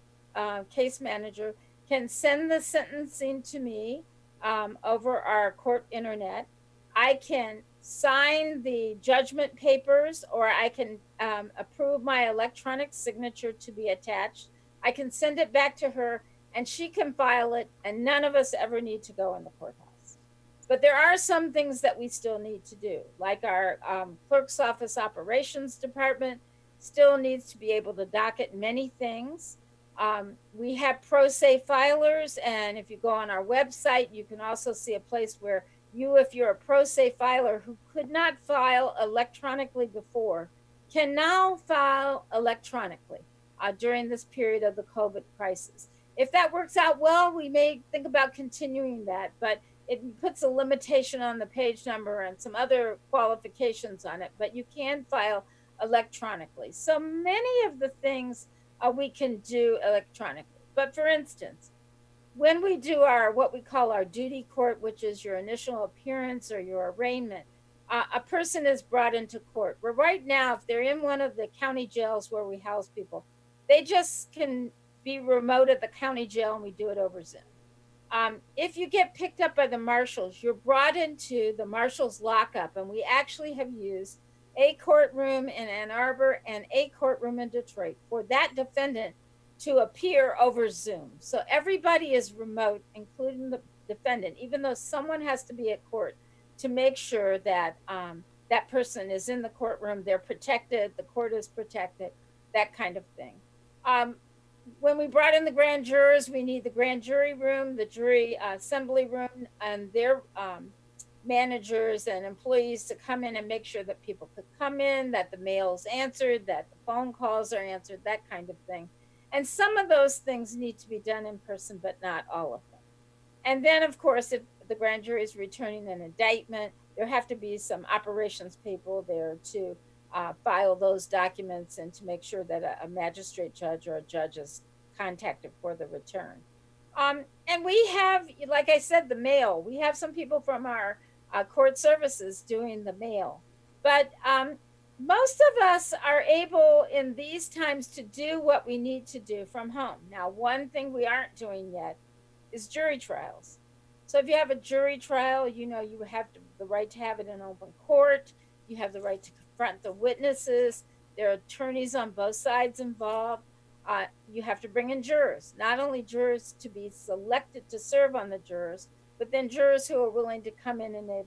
case manager can send the sentencing to me over our court internet. I can sign the judgment papers, or I can approve my electronic signature to be attached. I can send it back to her and she can file it, and none of us ever need to go in the courthouse. But there are some things that we still need to do, like our clerk's office operations department still needs to be able to docket many things. We have pro se filers, and if you go on our website, you can also see a place where if you're a pro se filer who could not file electronically before, can now file electronically during this period of the COVID crisis. If that works out well, we may think about continuing that, but it puts a limitation on the page number and some other qualifications on it, but you can file electronically. So many of the things we can do electronically. But for instance, when we do what we call our duty court, which is your initial appearance or your arraignment, a person is brought into court. Where right now, if they're in one of the county jails where we house people, they just can be remote at the county jail, and we do it over Zoom. If you get picked up by the marshals, you're brought into the marshals lockup, and we actually have used a courtroom in Ann Arbor and a courtroom in Detroit for that defendant to appear over Zoom. So everybody is remote, including the defendant, even though someone has to be at court to make sure that that person is in the courtroom, they're protected, the court is protected, that kind of thing. When we brought in the grand jurors, we need the grand jury room, the jury assembly room, and their managers and employees to come in and make sure that people could come in, that the mail is answered, that the phone calls are answered, that kind of thing. And some of those things need to be done in person, but not all of them. And then, of course, if the grand jury is returning an indictment, there have to be some operations people there to file those documents and to make sure that a magistrate judge or a judge is contacted for the return. And we have, like I said, the mail. We have some people from our court services doing the mail. But most of us are able in these times to do what we need to do from home. Now, one thing we aren't doing yet is jury trials. So if you have a jury trial, you have the right to have it in open court. You have the right to confront the witnesses. There are attorneys on both sides involved. You have to bring in jurors, not only jurors to be selected to serve on the jurors, but then jurors who are willing to come in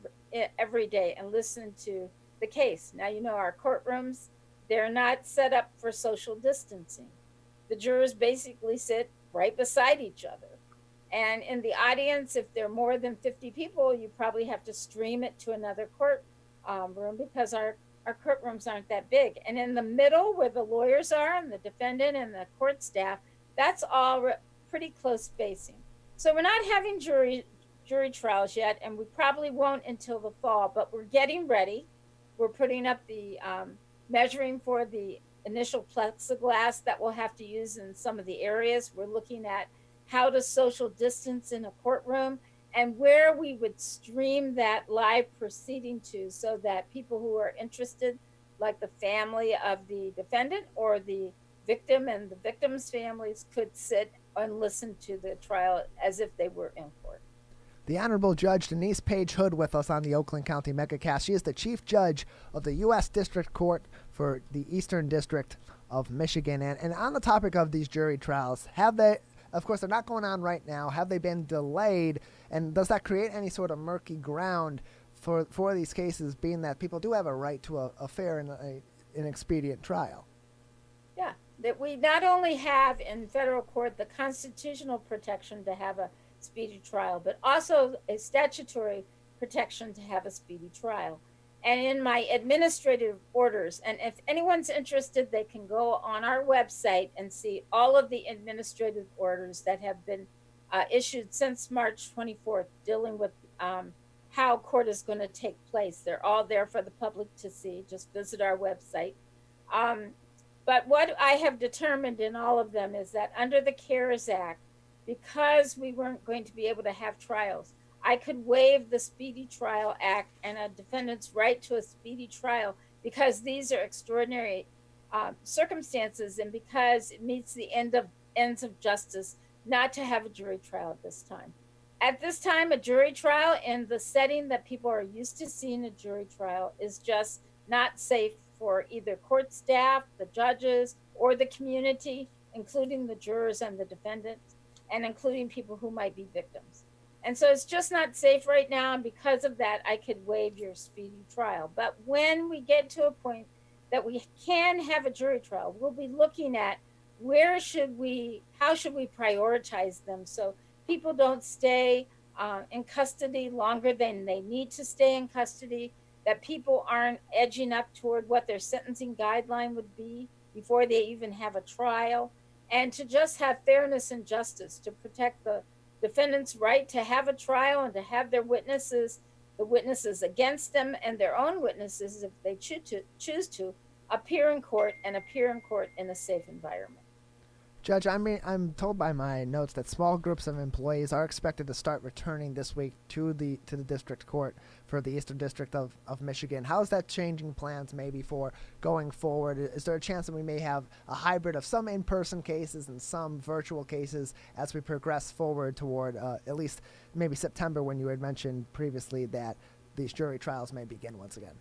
every day and listen to the case. Now, our courtrooms, they're not set up for social distancing. The jurors basically sit right beside each other. And in the audience, if there are more than 50 people, you probably have to stream it to another court room because our courtrooms aren't that big. And in the middle where the lawyers are and the defendant and the court staff, that's all pretty close spacing. So we're not having jury trials yet, and we probably won't until the fall, but we're getting ready. We're putting up the measuring for the initial plexiglass that we'll have to use in some of the areas. We're looking at how to social distance in a courtroom and where we would stream that live proceeding to, so that people who are interested, like the family of the defendant or the victim and the victim's families, could sit and listen to the trial as if they were in court.
The Honorable Judge Denise Page Hood with us on the Oakland County Megacast. She is the Chief Judge of the U.S. District Court for the Eastern District of Michigan. And on the topic of these jury trials, of course, they're not going on right now. Have they been delayed? And does that create any sort of murky ground for these cases, being that people do have a right to a fair and an expedient trial?
Yeah, that we not only have in federal court the constitutional protection to have a speedy trial, but also a statutory protection to have a speedy trial. And in my administrative orders, and if anyone's interested, they can go on our website and see all of the administrative orders that have been issued since March 24th, dealing with how court is going to take place. They're all there for the public to see. Just visit our website. But what I have determined in all of them is that under the CARES Act, because we weren't going to be able to have trials, I could waive the Speedy Trial Act and a defendant's right to a speedy trial because these are extraordinary circumstances and because it meets the ends of justice not to have a jury trial at this time. At this time, a jury trial in the setting that people are used to seeing a jury trial is just not safe for either court staff, the judges, or the community, including the jurors and the defendants, and including people who might be victims. And so it's just not safe right now. And because of that, I could waive your speedy trial. But when we get to a point that we can have a jury trial, we'll be looking at how should we prioritize them so people don't stay in custody longer than they need to stay in custody, that people aren't edging up toward what their sentencing guideline would be before they even have a trial, and to just have fairness and justice to protect the defendant's right to have a trial and to have their witnesses, the witnesses against them and their own witnesses, if they choose to, appear in court in a safe environment.
Judge, I'm told by my notes that small groups of employees are expected to start returning this week to the district court for the Eastern District of Michigan. How is that changing plans maybe for going forward? Is there a chance that we may have a hybrid of some in-person cases and some virtual cases as we progress forward toward at least maybe September, when you had mentioned previously that these jury trials may begin once again?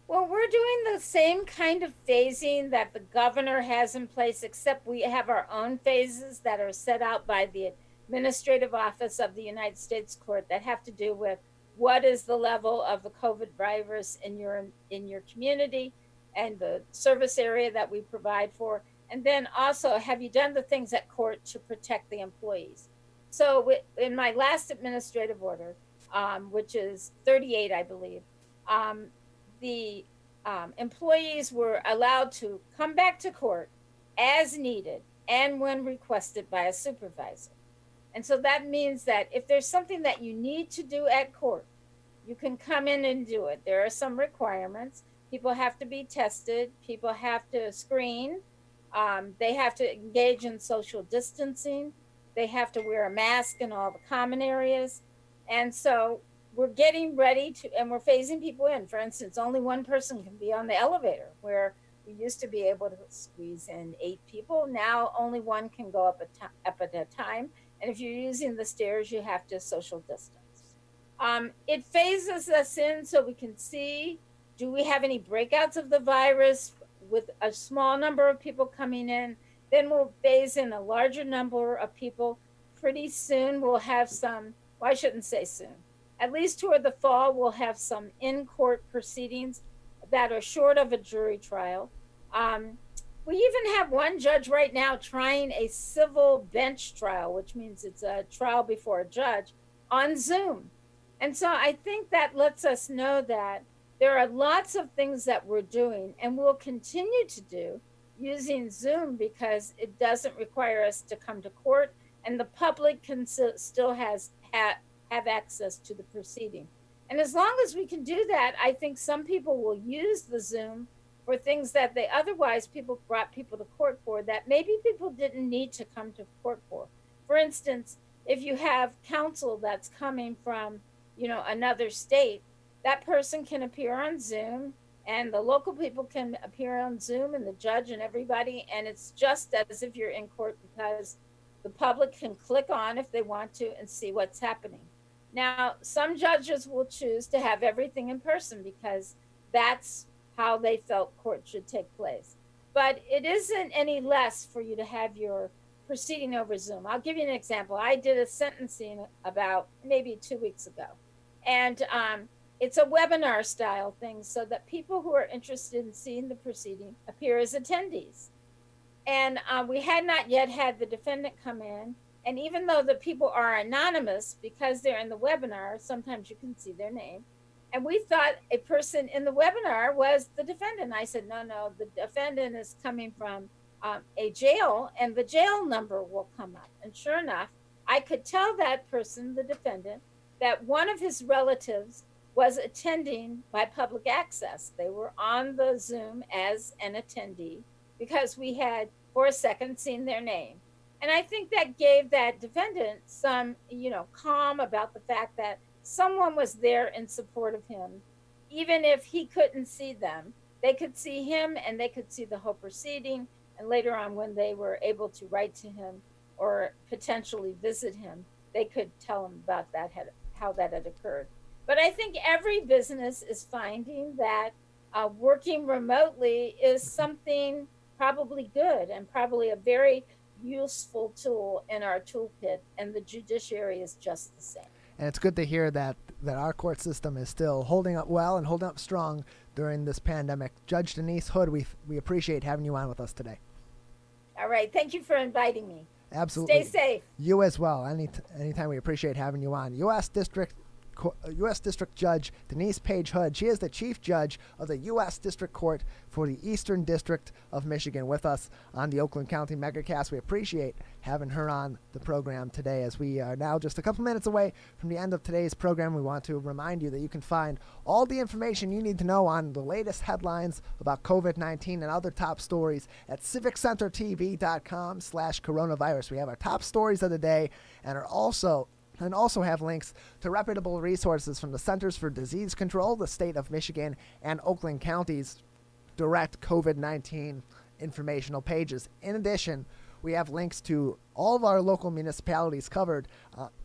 Well, we're doing the same kind of phasing that the governor has in place, except we have our own phases that are set out by the Administrative Office of the United States Court that have to do with what is the level of the COVID virus in your community and the service area that we provide for. And then also, have you done the things at court to protect the employees? So in my last administrative order, which is 38, I believe, the employees were allowed to come back to court as needed and when requested by a supervisor. And so that means that if there's something that you need to do at court, you can come in and do it. There are some requirements. People have to be tested. People have to screen. They have to engage in social distancing. They have to wear a mask in all the common areas. And so we're getting ready to, and we're phasing people in. For instance, only one person can be on the elevator, where we used to be able to squeeze in 8 people. Now only one can go up at a time. And if you're using the stairs, you have to social distance. It phases us in so we can see, do we have any breakouts of the virus with a small number of people coming in? Then we'll phase in a larger number of people. Pretty soon we'll have some, well, I shouldn't say soon, at least toward the fall, we'll have some in-court proceedings that are short of a jury trial. We even have one judge right now trying a civil bench trial, which means it's a trial before a judge, on Zoom. And so I think that lets us know that there are lots of things that we're doing and we'll continue to do using Zoom, because it doesn't require us to come to court, and the public can still have access to the proceeding. And as long as we can do that, I think some people will use the Zoom for things that they otherwise people brought people to court for, that maybe people didn't need to come to court for. For instance, if you have counsel that's coming from, another state, that person can appear on Zoom, and the local people can appear on Zoom, and the judge and everybody, and it's just as if you're in court, because the public can click on if they want to and see what's happening. Now, some judges will choose to have everything in person because that's how they felt court should take place. But it isn't any less for you to have your proceeding over Zoom. I'll give you an example. I did a sentencing about maybe 2 weeks ago, and it's a webinar style thing so that people who are interested in seeing the proceeding appear as attendees. And we had not yet had the defendant come in. And even though the people are anonymous, because they're in the webinar, sometimes you can see their name. And we thought a person in the webinar was the defendant. I said, no, the defendant is coming from a jail, and the jail number will come up. And sure enough, I could tell that person, the defendant, that one of his relatives was attending by public access. They were on the Zoom as an attendee because we had, for a second, seen their name. And I think that gave that defendant some, calm about the fact that someone was there in support of him. Even if he couldn't see them, they could see him and they could see the whole proceeding. And later on, when they were able to write to him or potentially visit him, they could tell him about that, how that had occurred. But I think every business is finding that working remotely is something probably good and probably a very useful tool in our toolkit, and the judiciary is just the same.
And it's good to hear that our court system is still holding up well and holding up strong during this pandemic. Judge Denise Hood, we appreciate having you on with us today.
All right. Thank you for inviting me.
Absolutely.
Stay safe.
You as well. Anytime, we appreciate having you on. U.S. District Judge Denise Page Hood. She is the Chief Judge of the U.S. District Court for the Eastern District of Michigan, with us on the Oakland County Megacast. We appreciate having her on the program today. As we are now just a couple minutes away from the end of today's program, we want to remind you that you can find all the information you need to know on the latest headlines about COVID-19 and other top stories at civiccentertv.com/coronavirus. We have our top stories of the day and also have links to reputable resources from the Centers for Disease Control, the state of Michigan, and Oakland County's direct COVID-19 informational pages. In addition, we have links to all of our local municipalities covered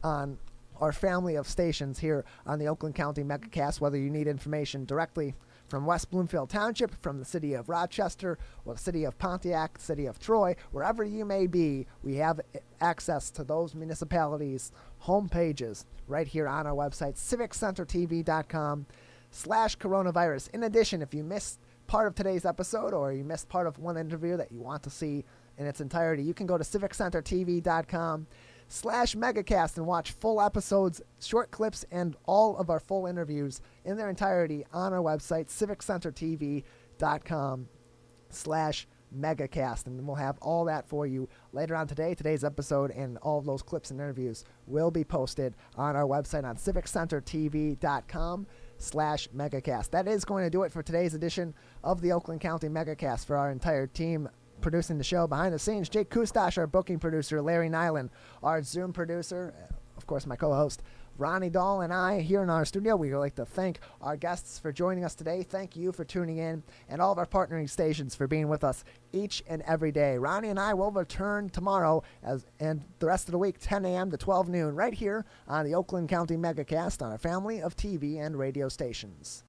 on our family of stations here on the Oakland County Megacast, whether you need information directly from West Bloomfield Township, from the city of Rochester, or the city of Pontiac, city of Troy, wherever you may be, we have access to those municipalities' home pages right here on our website, civiccentertv.com/coronavirus. In addition, if you missed part of today's episode or you missed part of one interview that you want to see in its entirety, you can go to civiccentertv.com/megacast and watch full episodes, short clips, and all of our full interviews in their entirety on our website, civiccentertv.com/megacast. And we'll have all that for you later on today. Today's episode and all of those clips and interviews will be posted on our website on civiccentertv.com/megacast. That is going to do it for today's edition of the Oakland County Megacast. For our entire team, producing the show behind the scenes. Jake Kustash, our booking producer. Larry Nyland, our Zoom producer. Of course, my co-host. Ronnie Dahl and I here in our studio. We would like to thank our guests for joining us today. Thank you for tuning in, and all of our partnering stations for being with us each and every day. Ronnie and I will return tomorrow and the rest of the week, 10 a.m. to 12 noon, right here on the Oakland County Megacast on a family of TV and radio stations.